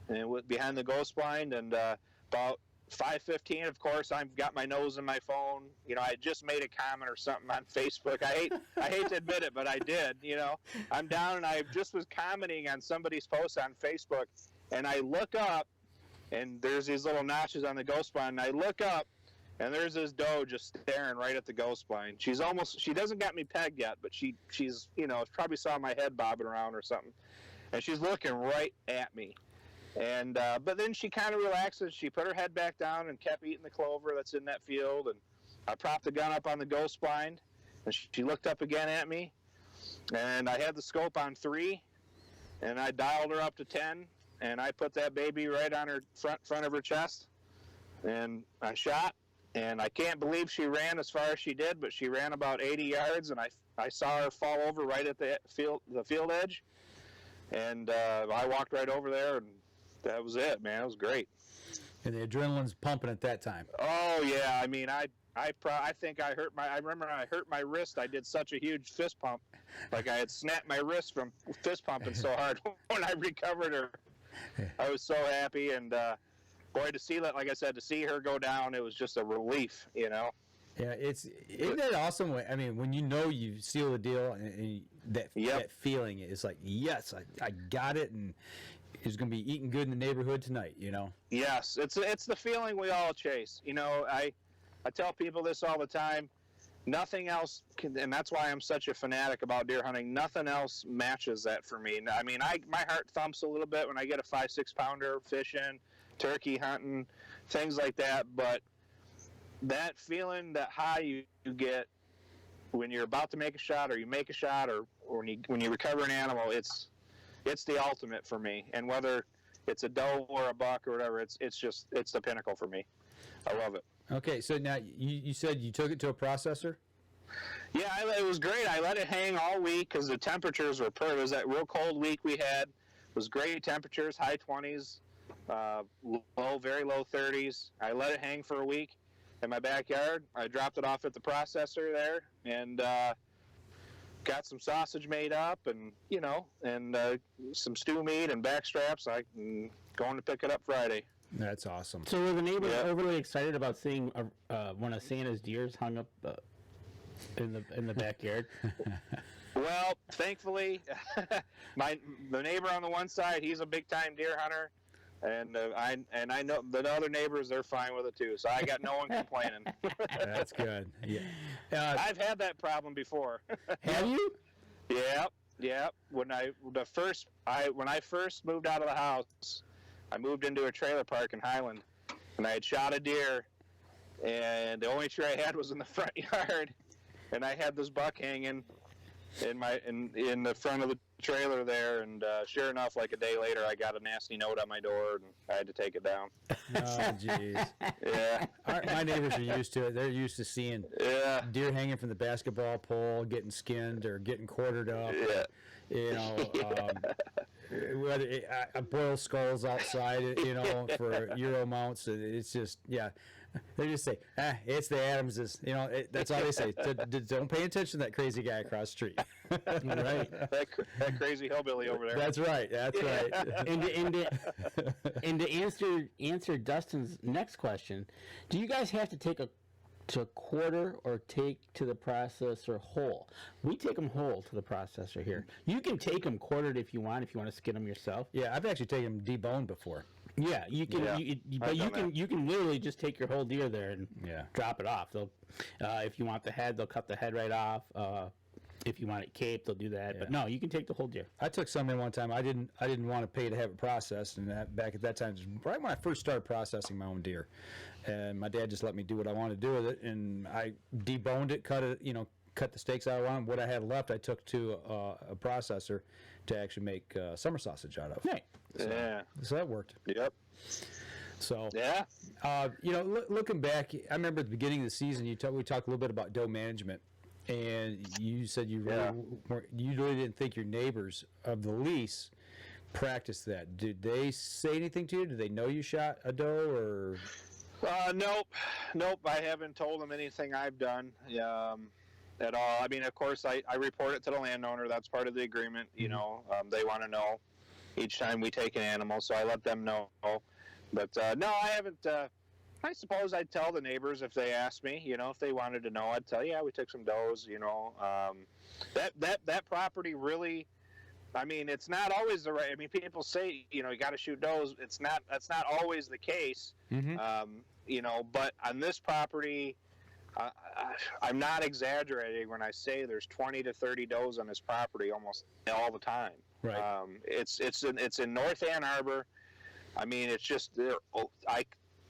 and behind the ghost blind. And about 5:15, of course, I've got my nose in my phone. I just made a comment or something on Facebook. I hate to admit it, but I did. I'm down, and I just was commenting on somebody's post on Facebook, and I look up, and there's these little notches on the ghost blind, and I look up, and there's this doe just staring right at the ghost blind. She doesn't got me pegged yet, but she's probably saw my head bobbing around or something, and she's looking right at me. And but then she kind of relaxes. She put her head back down and kept eating the clover that's in that field. And I propped the gun up on the ghost blind, and she looked up again at me. And I had the scope on 3, and I dialed her up to 10, and I put that baby right on her front of her chest, and I shot. And I can't believe she ran as far as she did, but she ran about 80 yards, and I saw her fall over right at the field edge. And I walked right over there, and that was it, man. It was great. And the adrenaline's pumping at that time. Oh yeah, I mean, I think I remember I hurt my wrist. I did such a huge fist pump, like I had snapped my wrist from fist pumping so hard. When I recovered her, I was so happy, and boy, to see that, like I said, to see her go down, it was just a relief, Yeah, isn't that awesome? I mean, when you seal the deal, and that feeling is like, yes, I got it, and it's going to be eating good in the neighborhood tonight, Yes, it's the feeling we all chase. I tell people this all the time. Nothing else can, and that's why I'm such a fanatic about deer hunting. Nothing else matches that for me. I mean, my heart thumps a little bit when I get a 5-6 pounder fishing, turkey hunting, things like that. But that feeling, that high you get when you're about to make a shot, or you make a shot, or when you recover an animal, it's the ultimate for me. And whether it's a doe or a buck or whatever, it's the pinnacle for me. I love it. Okay, so now you said you took it to a processor? Yeah, it was great. I let it hang all week because the temperatures were perfect. It was that real cold week we had. It was great temperatures, high 20s, very low 30s. I let it hang for a week in my backyard. I dropped it off at the processor there, and got some sausage made up, and some stew meat and back straps. I'm going to pick it up Friday. That's awesome. So were the neighbors overly excited about seeing one of Santa's deers hung up in the backyard? Well, thankfully, the neighbor on the one side, he's a big time deer hunter, and I know the other neighbors, they're fine with it too. So I got no one complaining. That's good. Yeah, I've had that problem before. Have you? Yeah. When I first moved out of the house, I moved into a trailer park in Highland, and I had shot a deer, and the only tree I had was in the front yard, and I had this buck hanging in the front of the trailer there, and sure enough, like a day later, I got a nasty note on my door, and I had to take it down. Oh, jeez. Yeah. My neighbors are used to it. They're used to seeing deer hanging from the basketball pole, getting skinned or getting quartered up. Yeah. Whether boiled skulls outside, for Euro mounts. It's just, they just say, it's the Adamses. That's all they say. Don't pay attention to that crazy guy across the street. Right. That crazy hillbilly over there. That's right. And to answer Dustin's next question, do you guys have to take to quarter or take to the processor whole? We take them whole to the processor here. You can take them quartered if you want to skin them yourself. Yeah, I've actually taken them deboned before. Yeah, you can. Yeah. You can literally just take your whole deer there and drop it off. They'll, if you want the head, they'll cut the head right off. If you want it caped, they'll do that. Yeah. But no, you can take the whole deer. I took some in one time. I didn't want to pay to have it processed, and back at that time, right when I first started processing my own deer, and my dad just let me do what I wanted to do with it, and I deboned it, cut it, cut the steaks out of it. What I had left, I took to a processor to actually make summer sausage out of. Right. So that worked. Yep. So looking back, I remember at the beginning of the season, we talked a little bit about doe management, and you said you really didn't think your neighbors of the lease practiced that. Did they say anything to you? Did they know you shot a doe, or? Nope. I haven't told them anything I've done at all. I mean, of course, I report it to the landowner. That's part of the agreement. They want to know each time we take an animal, so I let them know. But no, I haven't. I suppose I'd tell the neighbors if they asked me. If they wanted to know, I'd tell. Yeah, we took some does. That property really I mean, it's not always the right. I mean, people say, you got to shoot does. That's not always the case. But on this property, I'm not exaggerating when I say there's 20 to 30 does on this property almost all the time. Right. It's in North Ann Arbor. I mean, it's just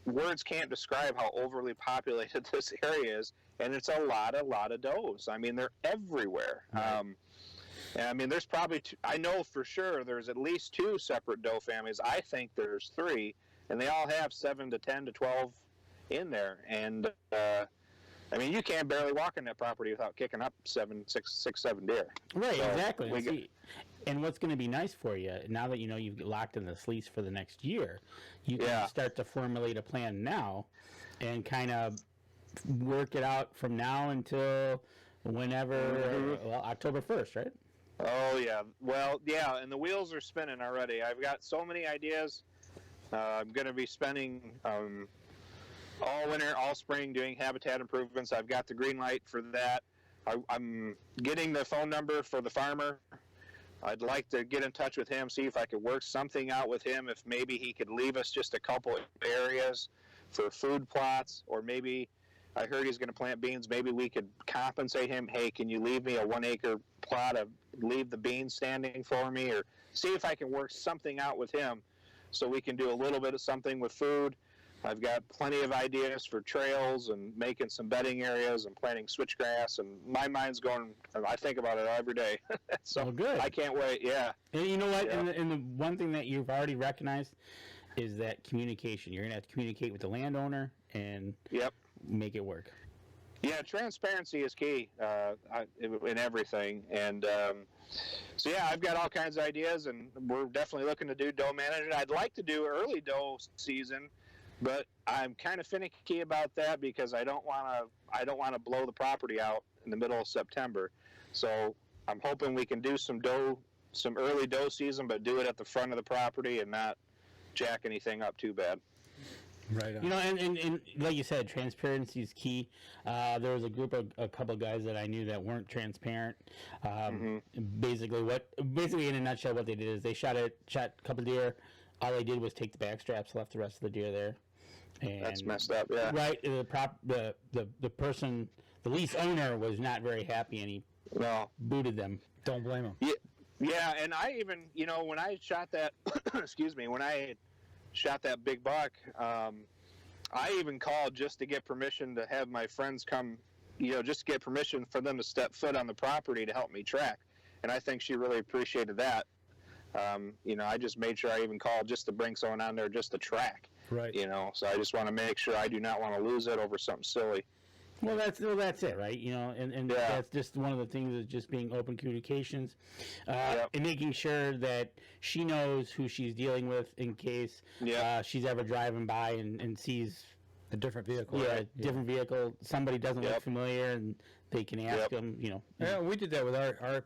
words can't describe how overly populated this area is, and it's a lot of does. I mean, they're everywhere. Right. And I mean, there's probably I know for sure there's at least 2 separate doe families. I think there's 3, and they all have 7 to 10 to 12 in there. And I mean, you can't barely walk on that property without kicking up 7 deer. Right, so exactly. And what's going to be nice for you, now that you've locked in this lease for the next year, you can start to formulate a plan now and kind of work it out from now until whenever, October 1st, right? Oh, yeah. Well, yeah, and the wheels are spinning already. I've got so many ideas. I'm going to be spending all winter, all spring doing habitat improvements. I've got the green light for that. I'm getting the phone number for the farmer. I'd like to get in touch with him, see if I could work something out with him, if maybe he could leave us just a couple areas for food plots, or maybe I heard he's going to plant beans. Maybe we could compensate him. Hey, can you leave me a 1 acre plot of leave the beans standing for me, or see if I can work something out with him so we can do a little bit of something with food. I've got plenty of ideas for trails and making some bedding areas and planting switchgrass, and my mind's going, I think about it every day. So good. I can't wait. Yeah. And you know what? Yeah. And the one thing that you've already recognized is that communication. You're going to have to communicate with the landowner and make it work. Yeah, transparency is key in everything. And so, yeah, I've got all kinds of ideas, and we're definitely looking to do doe management. I'd like to do early doe season, but I'm kind of finicky about that because I don't want to blow the property out in the middle of September. So I'm hoping we can do some early doe season, but do it at the front of the property and not jack anything up too bad. Right on. And like you said, transparency is key. There was a couple of guys that I knew that weren't transparent. Basically in a nutshell, what they did is they shot a couple of deer. All they did was take the back straps, left the rest of the deer there. And that's messed up. Yeah. Right. The person, the lease owner, was not very happy, and he booted them. Don't blame him. Yeah. And I even, when I shot that, when I shot that big buck, I even called just to get permission to have my friends come, just to get permission for them to step foot on the property to help me track. And I think she really appreciated that. I just made sure I even called just to bring someone on there just to track. Right. So I just want to make sure I do not want to lose it over something silly. Well, that's it, right? And that's just one of the things is just being open communications, and making sure that she knows who she's dealing with in case she's ever driving by and sees a different vehicle. Yeah, different vehicle. Somebody doesn't look familiar, and they can ask them. Yeah, we did that with our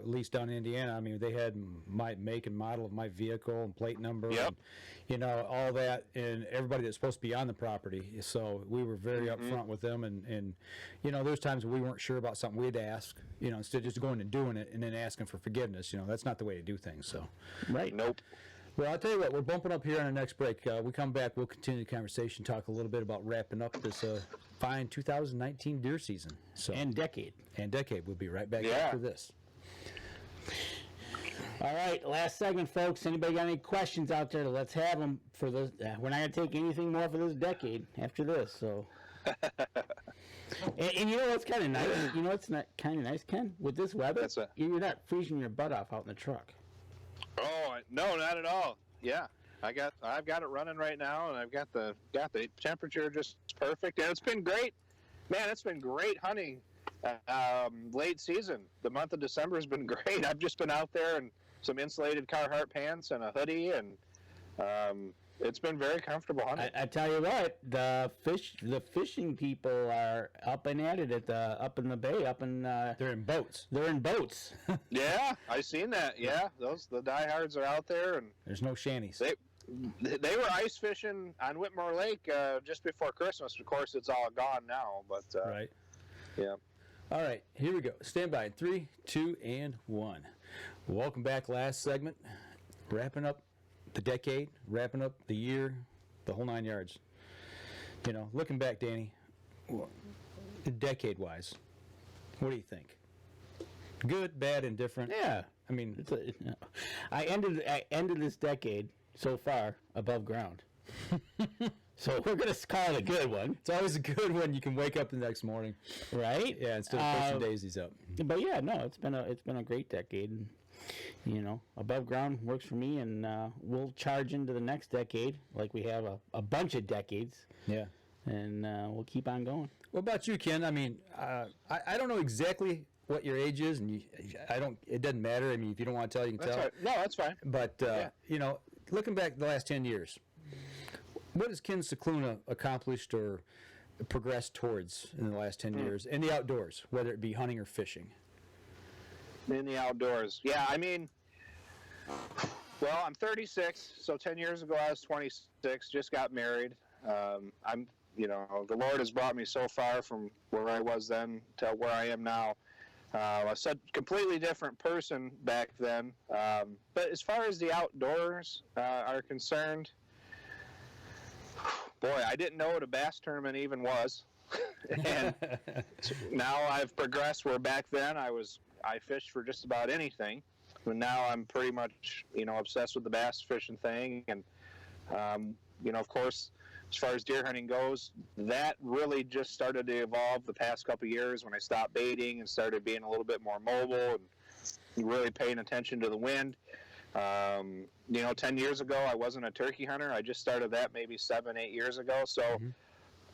lease down in Indiana. I mean, they had my make and model of my vehicle and plate number, and all that, and everybody that's supposed to be on the property. So we were very upfront with them, and there's times we weren't sure about something, we'd ask, instead of just going and doing it and then asking for forgiveness. That's not the way to do things. So right. Nope. Well, I'll tell you what, we're bumping up here on our next break. We come back, we'll continue the conversation, talk a little bit about wrapping up this fine 2019 deer season. And decade. We'll be right back after this. All right, last segment, folks. Anybody got any questions out there? Let's have them for this. We're not going to take anything more for this decade after this. So, and what's kind of nice? It's not kind of nice, Ken. With this weather, you're not freezing your butt off out in the truck. Oh no, not at all. Yeah, I've got it running right now, and I've got the temperature just perfect, and it's been great, man. It's been great hunting. Late season, the month of December has been great. I've just been out there in some insulated Carhartt pants and a hoodie, and it's been very comfortable hunting. I tell you what, the fishing people are up and at it up in the bay, they're in boats. Yeah, I seen that. Yeah, the diehards are out there, and there's no shanties. They were ice fishing on Whitmore Lake just before Christmas. Of course, it's all gone now, but right. Yeah. All right, here we go. Stand by in 3, 2, and 1. Welcome back. Last segment. Wrapping up the decade, wrapping up the year, the whole 9 yards. You know, looking back, Danny, decade-wise, what do you think? Good, bad, indifferent? Yeah. I mean, I ended this decade so far above ground. So we're gonna call it a good one, it's always a good one. You can wake up the next morning. right? Yeah, instead of pushing daisies up. But yeah, no, it's been a great decade. And, you know, above ground works for me, and we'll charge into the next decade like we have a bunch of decades, Yeah. and we'll keep on going. What about you, Ken? I mean, I don't know exactly what your age is, and it doesn't matter. I mean, if you don't want to tell, you can That's tell. right. No, that's fine. But, you know, looking back the last 10 years, what has Ken Scicluna accomplished or progressed towards in the last 10 years in the outdoors, whether it be hunting or fishing? In the outdoors. Yeah, I mean, well, I'm 36, so 10 years ago I was 26, just got married. The Lord has brought me so far from where I was then to where I am now. I was a completely different person back then. But as far as the outdoors are concerned, boy, I didn't know what a bass tournament even was. And now I've progressed where back then I fished for just about anything. But now I'm pretty much, obsessed with the bass fishing thing. And, of course, as far as deer hunting goes, that really just started to evolve the past couple of years when I stopped baiting and started being a little bit more mobile and really paying attention to the wind. 10 years ago, I wasn't a turkey hunter. I just started that maybe 7-8 years ago. So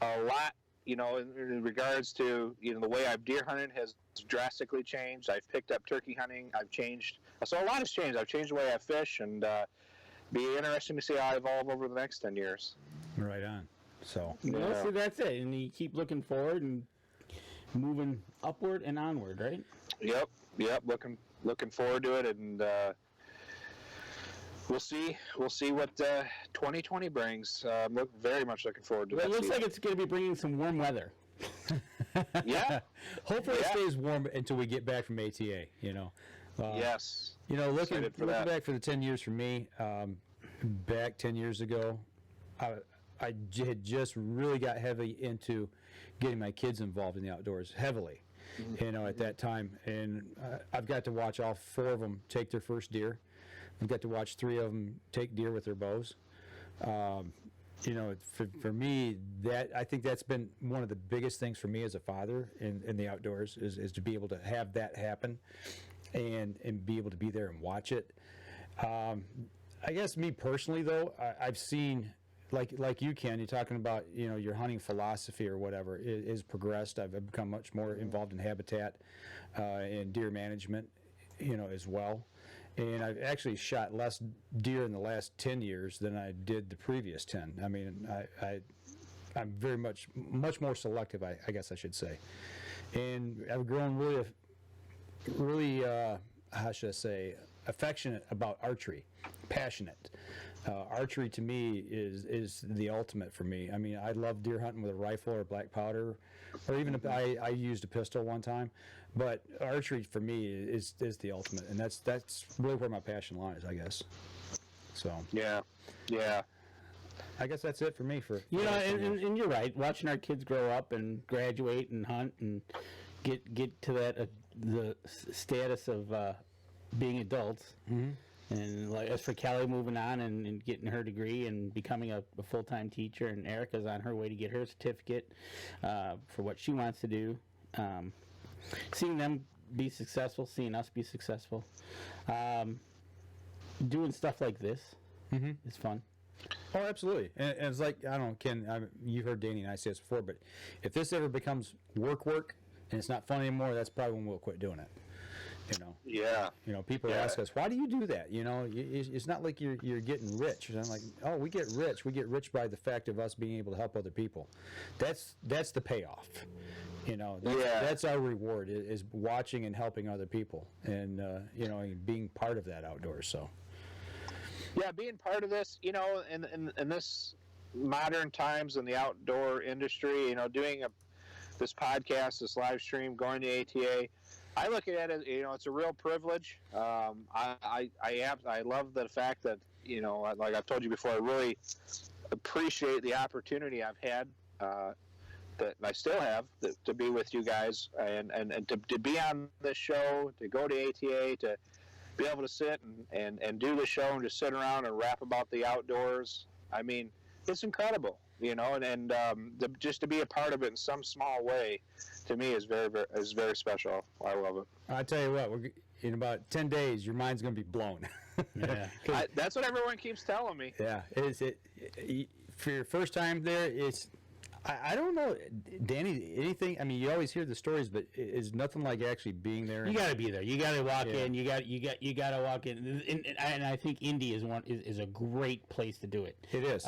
a lot, in regards to, the way I've deer hunted has drastically changed. I've picked up turkey hunting. I've changed. So a lot has changed. I've changed the way I fish, and be interesting to see how I evolve over the next 10 years. Right on. So, Well, see, that's it. And you keep looking forward and moving upward and onward, right? Yep. Looking forward to it, and we'll see what 2020 brings. I'm very much looking forward to Well, that. it looks season. like it's going to be bringing some warm weather. Yeah. hopefully it Yeah. stays warm until we get back from ATA, Yes. looking Excited for that. back for the 10 years for me, back 10 years ago, I had just really got heavy into getting my kids involved in the outdoors heavily, at that time. And I've got to watch all 4 of them take their first deer. I've got to watch 3 of them take deer with their bows. For me, I think that's been one of the biggest things for me as a father in the outdoors is to be able to have that happen and be able to be there and watch it. I guess me personally, though, I've seen, like you, Ken, you're talking about, your hunting philosophy or whatever is progressed. I've become much more involved in habitat and deer management, as well. And I've actually shot less deer in the last 10 years than I did the previous 10. I mean, I'm very much more selective, I guess I should say. And I've grown really, how should I say, affectionate about archery, passionate. Archery to me is the ultimate for me. I mean, I love deer hunting with a rifle or black powder, or even if I used a pistol one time. But archery for me is the ultimate, and that's really where my passion lies, I guess. So Yeah. I guess that's it for me. And you're right. Watching our kids grow up and graduate and hunt and get to that the status of being adults. Mm-hmm. And like as for Kelly moving on and getting her degree and becoming a full-time teacher, and Erica's on her way to get her certificate for what she wants to do. Seeing them be successful, seeing us be successful, doing stuff like this is fun. Oh, absolutely. And it's like, I don't know, Ken, you heard Danny and I say this before, but if this ever becomes work and it's not fun anymore, that's probably when we'll quit doing it. Yeah. People ask us, why do you do that? It's not like you're getting rich. And I'm like, oh, we get rich. We get rich by the fact of us being able to help other people. That's the payoff. That's our reward is watching and helping other people and, and being part of that outdoors. So. Yeah, being part of this, in this modern times in the outdoor industry, doing this podcast, this live stream, going to ATA. I look at it as, it's a real privilege. I love the fact that, like I've told you before, I really appreciate the opportunity I've had, that I still have, to be with you guys and to be on this show, to go to ATA, to be able to sit and do the show and just sit around and rap about the outdoors. I mean, it's incredible, and just to be a part of it in some small way, to me, is very special. I love it. I tell you what, in about 10 days, your mind's going to be blown. Yeah. That's what everyone keeps telling me. Yeah, for your first time there, I don't know, Danny, anything, I mean, you always hear the stories, but it's nothing like actually being there. You got to be there. You got to walk in. You got to walk in. And I think Indy is a great place to do it. It is.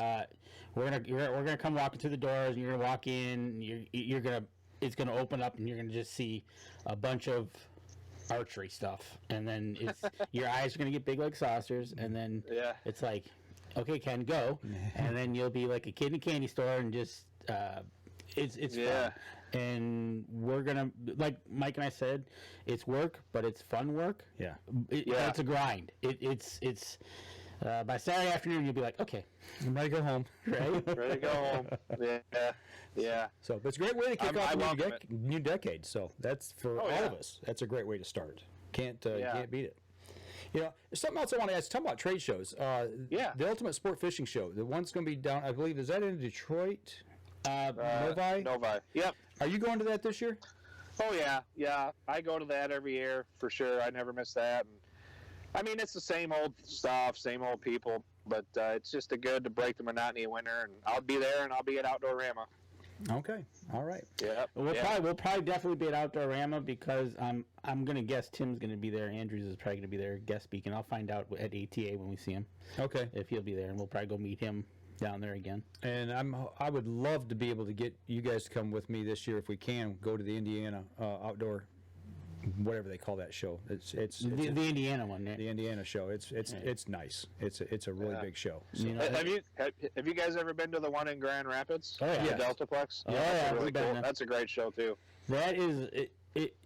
We're gonna come walking through the doors, and you're gonna walk in. It's gonna open up, and you're gonna just see a bunch of archery stuff, and then your eyes are gonna get big like saucers, and then it's like, okay, Ken, go, and then you'll be like a kid in a candy store, and just it's fun. And we're gonna, like Mike and I said, it's work, but it's fun work. Yeah. It's a grind. It's by Saturday afternoon you'll be like, okay, I'm ready to go home. Right? Ready to go home. Yeah. So it's a great way to kick off the new decade. So that's for all of us. That's a great way to start. Can't beat it. Something else I want to ask. Talking about trade shows. The Ultimate Sport Fishing Show. The one's going to be down, I believe, is that in Detroit? Novi? Novi. Yep. Are you going to that this year? Oh, yeah. I go to that every year for sure. I never miss that. And, I mean, it's the same old stuff, same old people, but it's just good to break the monotony of winter. And I'll be there, and I'll be at Outdoorama. Okay. All right. Yeah. We'll probably definitely be at Outdoorama because I'm gonna guess Tim's gonna be there. Andrews is probably gonna be there guest speaking. I'll find out at ATA when we see him. Okay. If he'll be there, and we'll probably go meet him down there again. And I would love to be able to get you guys to come with me this year if we can. Go to the Indiana outdoor, whatever they call that show. It's the Indiana one. Right? The Indiana show. It's nice. It's a really big show. So. Have you guys ever been to the one in Grand Rapids? Oh yeah. The Deltaplex. Oh, that's really cool. That's a great show too. That is it.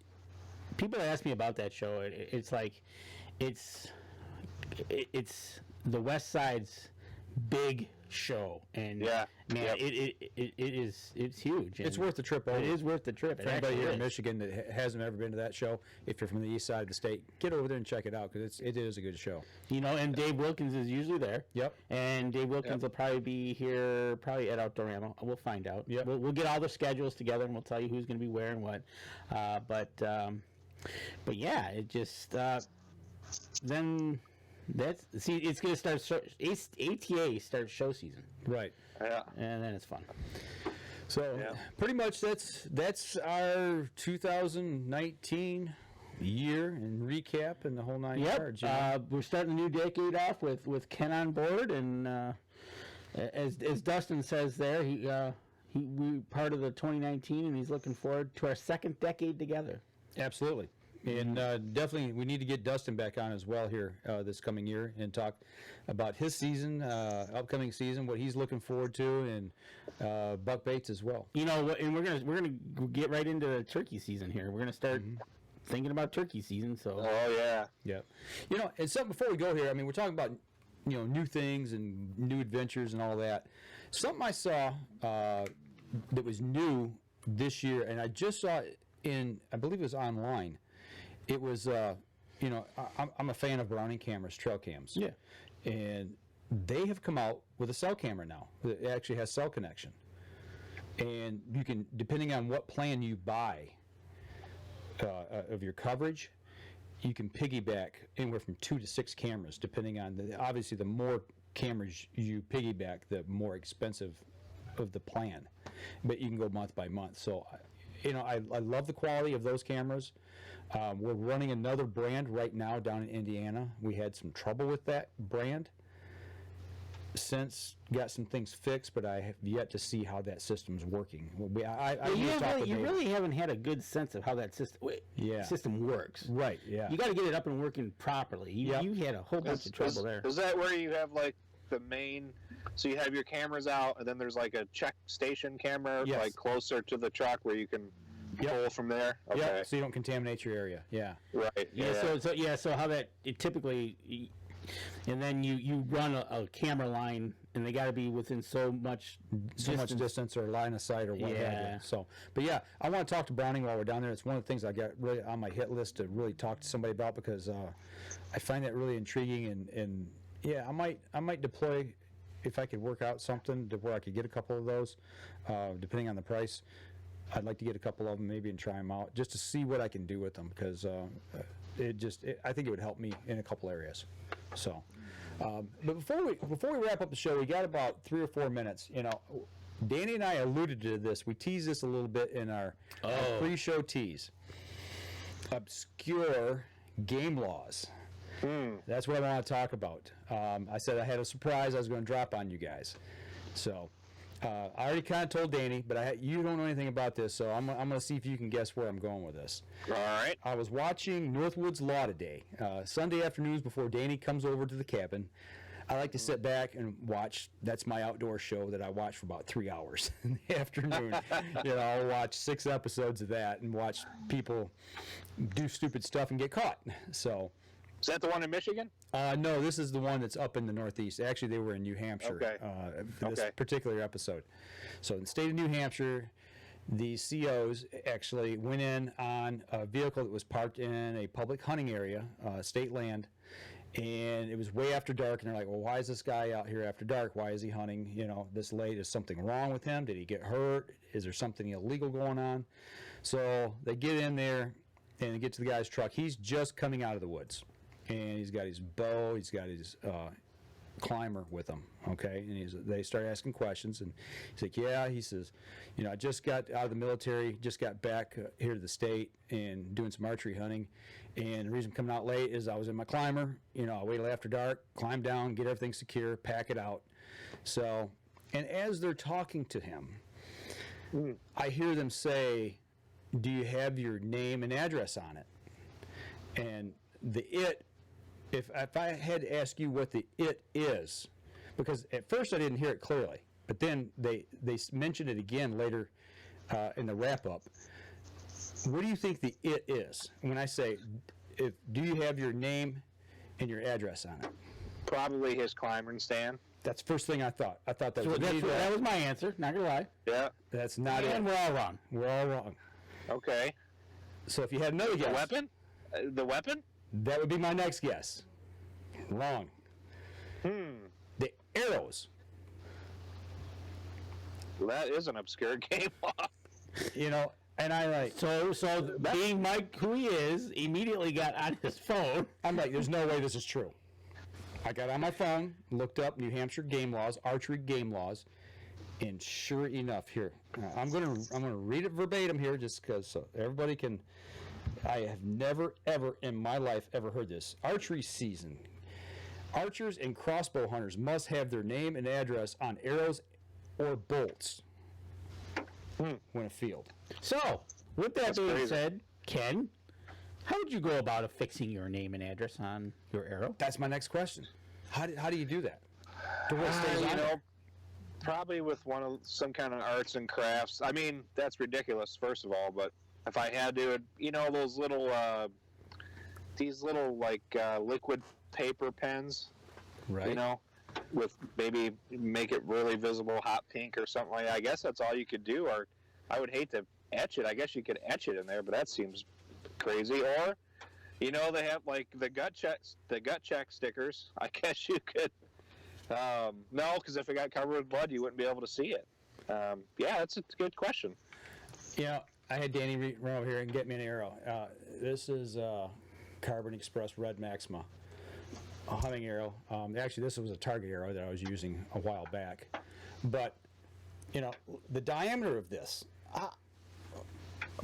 People ask me about that show. It's like it's the West Side's big show, and it's huge. It's worth the trip over. It is worth the trip. For anybody here in Michigan that hasn't ever been to that show, if you're from the east side of the state, get over there and check it out because it is a good show. And Dave Wilkins is usually there. Yep. And Dave Wilkins will probably be here, at Outdoorama. We'll find out. Yep. We'll get all the schedules together and we'll tell you who's going to be where and what. But yeah, it just then. It's going to start. ATA starts show season, right? Yeah, and then it's fun. So pretty much that's our 2019 year and recap and the whole nine yards. We're starting the new decade off with Ken on board, and as Dustin says there, we part of the 2019, and he's looking forward to our second decade together. Absolutely. And definitely, we need to get Dustin back on as well here this coming year and talk about his season, upcoming season, what he's looking forward to, and Buck Baits as well. And we're gonna get right into the turkey season here. We're gonna start thinking about turkey season. So. Oh yeah. And something before we go here. I mean, we're talking about new things and new adventures and all that. Something I saw that was new this year, and I just saw it I believe it was online. It was, I'm a fan of Browning cameras, trail cams. Yeah. And they have come out with a cell camera now. It actually has cell connection. And you can, depending on what plan you buy of your coverage, you can piggyback anywhere from 2 to 6 cameras, depending on, obviously the more cameras you piggyback, the more expensive of the plan. But you can go month by month. So, I love the quality of those cameras. We're running another brand right now down in Indiana. We had some trouble with that brand. Since got some things fixed, but I have yet to see how that system's working. You really haven't had a good sense of how that system works. Right. Yeah. You got to get it up and working properly. You had a whole bunch of trouble there. Is that where you have like the main So you have your cameras out, and then there's like a check station camera, Yes. like closer to the truck where you can pull from there. Okay. Yeah, so you don't contaminate your area. Yeah. Right. Yeah. So how that it typically, and then you run a camera line, and they got to be within so much distance or line of sight or what have Yeah. you. So, but yeah, I want to talk to Browning while we're down there. It's one of the things I got really on my hit list to really talk to somebody about because I find that really intriguing and yeah, I might deploy if I could work out something to where I could get a couple of those, depending on the price. I'd like to get a couple of them maybe and try them out just to see what I can do with them because I think it would help me in a couple areas. So, but before we wrap up the show, we got about 3 or 4 minutes. You know, Danny and I alluded to this. We teased this a little bit in our pre-show tease. Obscure game laws. That's what I want to talk about. I said I had a surprise I was going to drop on you guys. So I already kind of told Danny, but you don't know anything about this, so I'm going to see if you can guess where I'm going with this. All right. I was watching Northwoods Law today, Sunday afternoons before Danny comes over to the cabin. I like to sit back and watch. That's my outdoor show that I watch for about 3 hours in the afternoon. You know, I'll watch 6 episodes of that and watch people do stupid stuff and get caught. So. Is that the one in Michigan? No, this is the one that's up in the Northeast. Actually, they were in New Hampshire for this particular episode. So in the state of New Hampshire, the COs actually went in on a vehicle that was parked in a public hunting area, state land, and it was way after dark, and they're like, well, why is this guy out here after dark? Why is he hunting, you know, this late? Is something wrong with him? Did he get hurt? Is there something illegal going on? So they get in there and they get to the guy's truck. He's just coming out of the woods. And he's got his bow, he's got his climber with him, okay? And they start asking questions, and he's like, yeah, he says, you know, I just got out of the military, just got back here to the state and doing some archery hunting, and the reason I'm coming out late is I was in my climber, you know, I waited after dark, climb down, get everything secure, pack it out. So, and as they're talking to him, I hear them say, do you have your name and address on it? And if I had to ask you what the it is, because at first I didn't hear it clearly, but then they mentioned it again later in the wrap up. What do you think the it is? When I say, do you have your name and your address on it? Probably his climbing stand. That's the first thing I thought. I thought that So was that was my answer. Not gonna lie. Yeah. That's not it. And we're all wrong. We're all wrong. Okay. So if you had another guess, The weapon? The weapon? that would be my next guess. Wrong. The arrows. Well, that is an obscure game law. You know, and I like. So being Mike who he is, immediately got on his phone. I'm like, there's no way this is true. I got on my phone, looked up New Hampshire game laws, archery game laws, and sure enough, here I'm gonna read it verbatim here, just because so everybody can. I have never ever in my life ever heard this. Archery season. Archers and crossbow hunters must have their name and address on arrows or bolts when afield. So, with that being crazy. said, Ken, how would you go about affixing your name and address on your arrow? That's my next question. How do you do that? To what stays on You it? know, probably with some kind of arts and crafts. I mean, that's ridiculous, first of all, but if I had to, you know, those little, liquid paper pens, Right. you know, with maybe make it really visible, hot pink or something like that. I guess that's all you could do, or I would hate to etch it. I guess you could etch it in there, but that seems crazy. Or, you know, they have like the gut check stickers. I guess you could. No, because if it got covered with blood, you wouldn't be able to see it. Yeah, that's a good question. Yeah, I had Danny run over here and get me an arrow. This is Carbon Express Red Maxima, a hunting arrow. Actually, this was a target arrow that I was using a while back. But, you know, the diameter of this,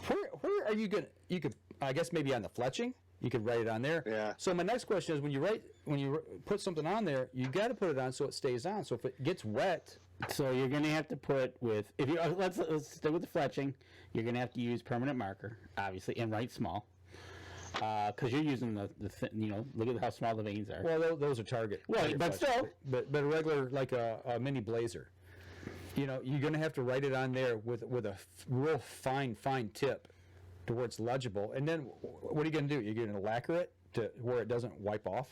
where are you going to, you could, I guess maybe on the fletching, you could write it on there. Yeah. So my next question is when you put something on there, you got to put it on so it stays on. So if it gets wet, So you're going to have to put if you let's stick with the fletching. You're going to have to use permanent marker, obviously, and write small. because you're using look at how small the veins are. Well, those are Target. Well, Target but flesh. still. But a regular, like a mini blazer, you're going to have to write it on there with a real fine tip to where it's legible. And then what are you going to do? You're going to lacquer it to where it doesn't wipe off?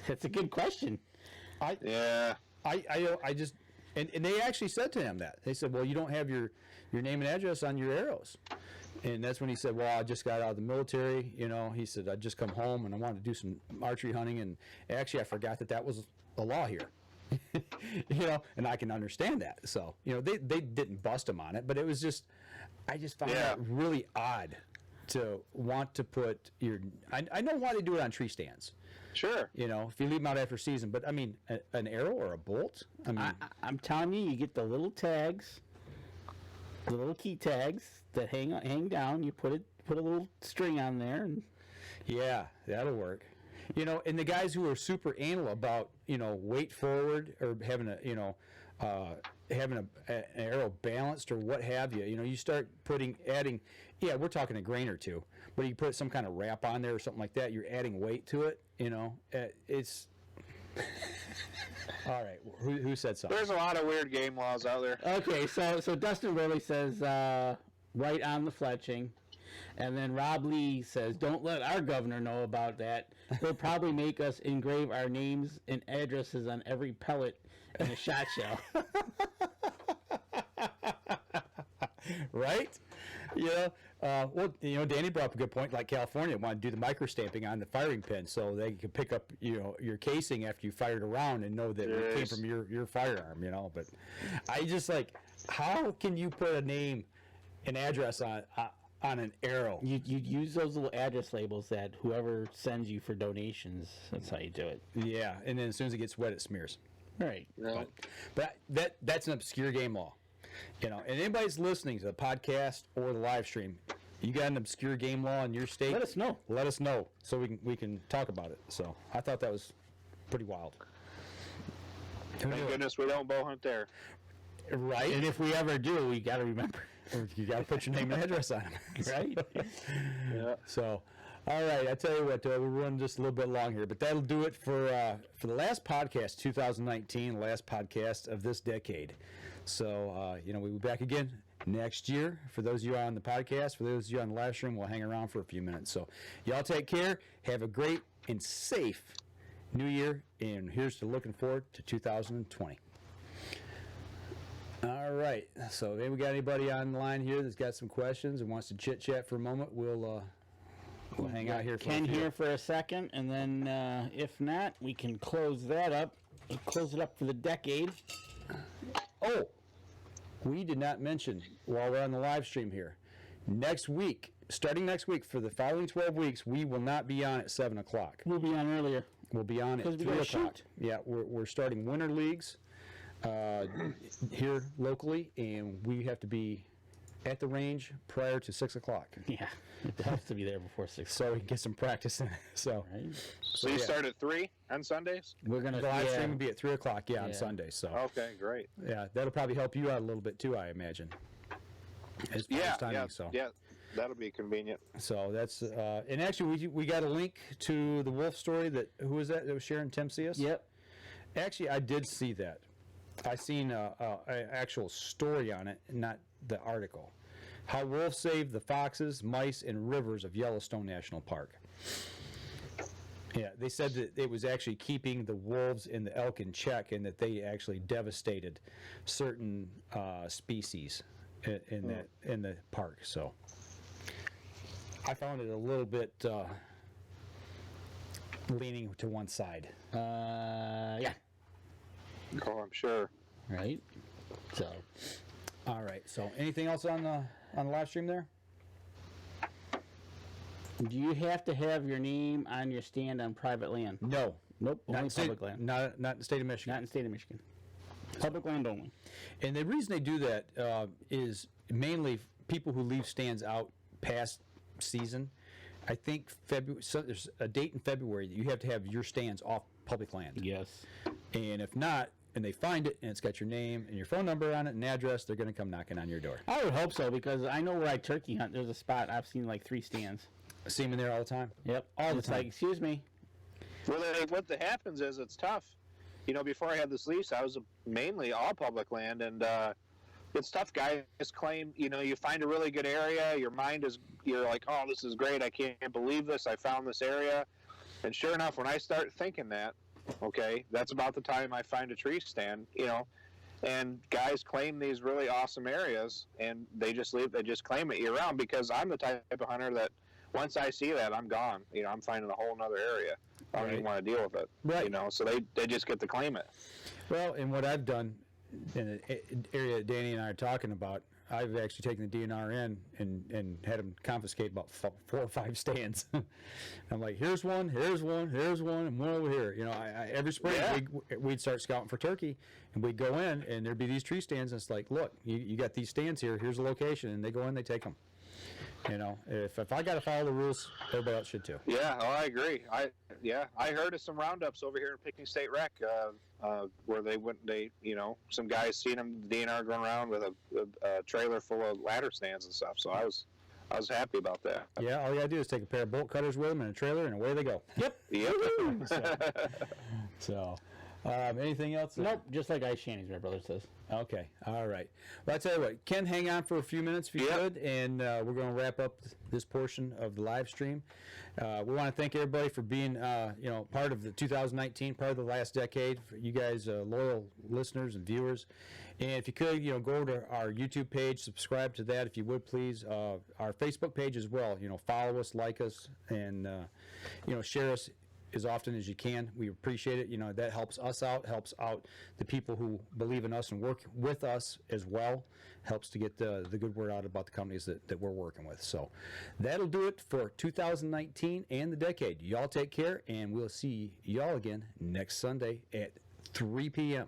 That's a good question. I just and they actually said to him that. They said, well, you don't have your name and address on your arrows. And that's when he said, well, I just got out of the military. He said, I just come home and I wanted to do some archery hunting. And actually, I forgot that was a law here. And I can understand that. So, they didn't bust him on it, but it was just, I just found that really odd to want to put I know why they do it on tree stands. Sure. If you leave them out after season, but I mean, an arrow or a bolt? I mean, I'm telling you, you get the little tags, the little key tags that hang down. You put a little string on there, and yeah, that'll work. And the guys who are super anal about weight forward or having an arrow balanced or what have you. You start adding. Yeah, we're talking a grain or two, but you put some kind of wrap on there or something like that. You're adding weight to it. It's all right. Who said something? There's a lot of weird game laws out there. Okay, so Dustin Burley says right on the fletching, and then Rob Lee says don't let our governor know about that. He'll probably make us engrave our names and addresses on every pellet in a shot shell. Right? Well, Danny brought up a good point. Like California wanted to do the micro stamping on the firing pin, so they could pick up, your casing after you fired around and know that it came from your firearm. But I just how can you put a name and address on an arrow? You use those little address labels that whoever sends you for donations. That's how you do it. Yeah, and then as soon as it gets wet, it smears. Right. Yeah. But that's an obscure game law. And anybody's listening to the podcast or the live stream, you got an obscure game law in your state? Let us know. Let us know so we can talk about it. So I thought that was pretty wild. Thank goodness we don't bow hunt there. Right? And if we ever do, we got to remember. You got to put your name and address on them. Right? Yeah. So, all right. I tell you what, we're running just a little bit long here, but that'll do it for the last podcast, 2019, last podcast of this decade. So, we'll be back again next year. For those of you on the podcast, for those of you on the live stream, we'll hang around for a few minutes. So, y'all take care. Have a great and safe New Year, and here's to looking forward to 2020. All right. So, maybe we got anybody on the line here that's got some questions and wants to chit chat for a moment. We'll hang out here for Ken a few. here for a second, and then if not, we can close that up. We'll close it up for the decade. Oh, we did not mention while we're on the live stream here. Starting next week, for the following 12 weeks, we will not be on at 7 o'clock. We'll be on earlier. We'll be on at 'Cause we 3 gotta o'clock. shoot. Yeah, we're starting winter leagues here locally, and we have to be at the range prior to 6 o'clock. Yeah, it has to be there before 6. So we can get some practice in. So Right? So you start at 3 on Sundays? We're gonna the live stream will be at 3 o'clock, on Yeah. Sunday. So Okay, great. yeah, that'll probably help you out a little bit too, I imagine. As far as timing, Yeah, that'll be convenient. So that's and actually we got a link to the wolf story who was that was sharing Tim C.S.? Yep. Actually, I did see that. I seen an actual story on it, not the article. How wolves saved the foxes, mice, and rivers of Yellowstone National Park. Yeah, they said that it was actually keeping the wolves and the elk in check, and that they actually devastated certain species in the park. So I found it a little bit leaning to one side. Yeah. Oh, I'm sure. Right. So. All right. So anything else on the live stream there? Do you have to have your name on your stand on private land? No. Nope. Not Only in public land. Not in the state of Michigan. Not in the state of Michigan. Public land only. And the reason they do that is mainly people who leave stands out past season. I think February. So there's a date in February that you have to have your stands off public land. Yes. And if not, and they find it and it's got your name and your phone number on it and address, they're going to come knocking on your door. I would hope so, because I know where I turkey hunt. There's a spot I've seen like 3 stands. See them in there all the time. Yep. All the time. Excuse me. Well, what happens is it's tough. Before I had this lease, I was mainly all public land, and it's tough. Guys claim, you find a really good area, you're like, oh, this is great. I can't believe this. I found this area. And sure enough, when I start thinking that, okay, that's about the time I find a tree stand, and guys claim these really awesome areas, and they just claim it year round, because I'm the type of hunter that once I see that, I'm gone. I'm finding a whole nother area. I don't even want to deal with it. Right. So they just get to claim it. Well, and what I've done in the area that Danny and I are talking about, I've actually taken the DNR in and had them confiscate about 4 or 5 stands. I'm like, here's one, and one over here. Every spring we'd start scouting for turkey, and we'd go in, and there'd be these tree stands, and it's like, look, you got these stands here. Here's the location, and they go in, they take them. If I got to follow the rules, everybody else should too. Yeah, I agree. I heard of some roundups over here in Picking State Rec where some guys seen them DNR going around with a trailer full of ladder stands and stuff. So I was happy about that. Yeah, all you gotta do is take a pair of bolt cutters with them and a trailer, and away they go. Yep. So anything else? Nope. Just like Ice Shanties, my brother says. Okay, all right. Well, I tell you what, Ken, hang on for a few minutes if you could, and we're going to wrap up this portion of the live stream. We want to thank everybody for being, part of the 2019, part of the last decade. For you guys, loyal listeners and viewers. And if you could, go over to our YouTube page, subscribe to that if you would, please. Our Facebook page as well. Follow us, like us, and share us as often as you can. We appreciate it. That helps us out, helps out the people who believe in us and work with us as well, helps to get the good word out about the companies that we're working with. So that'll do it for 2019 and the decade. Y'all take care, and we'll see y'all again next Sunday at 3 p.m.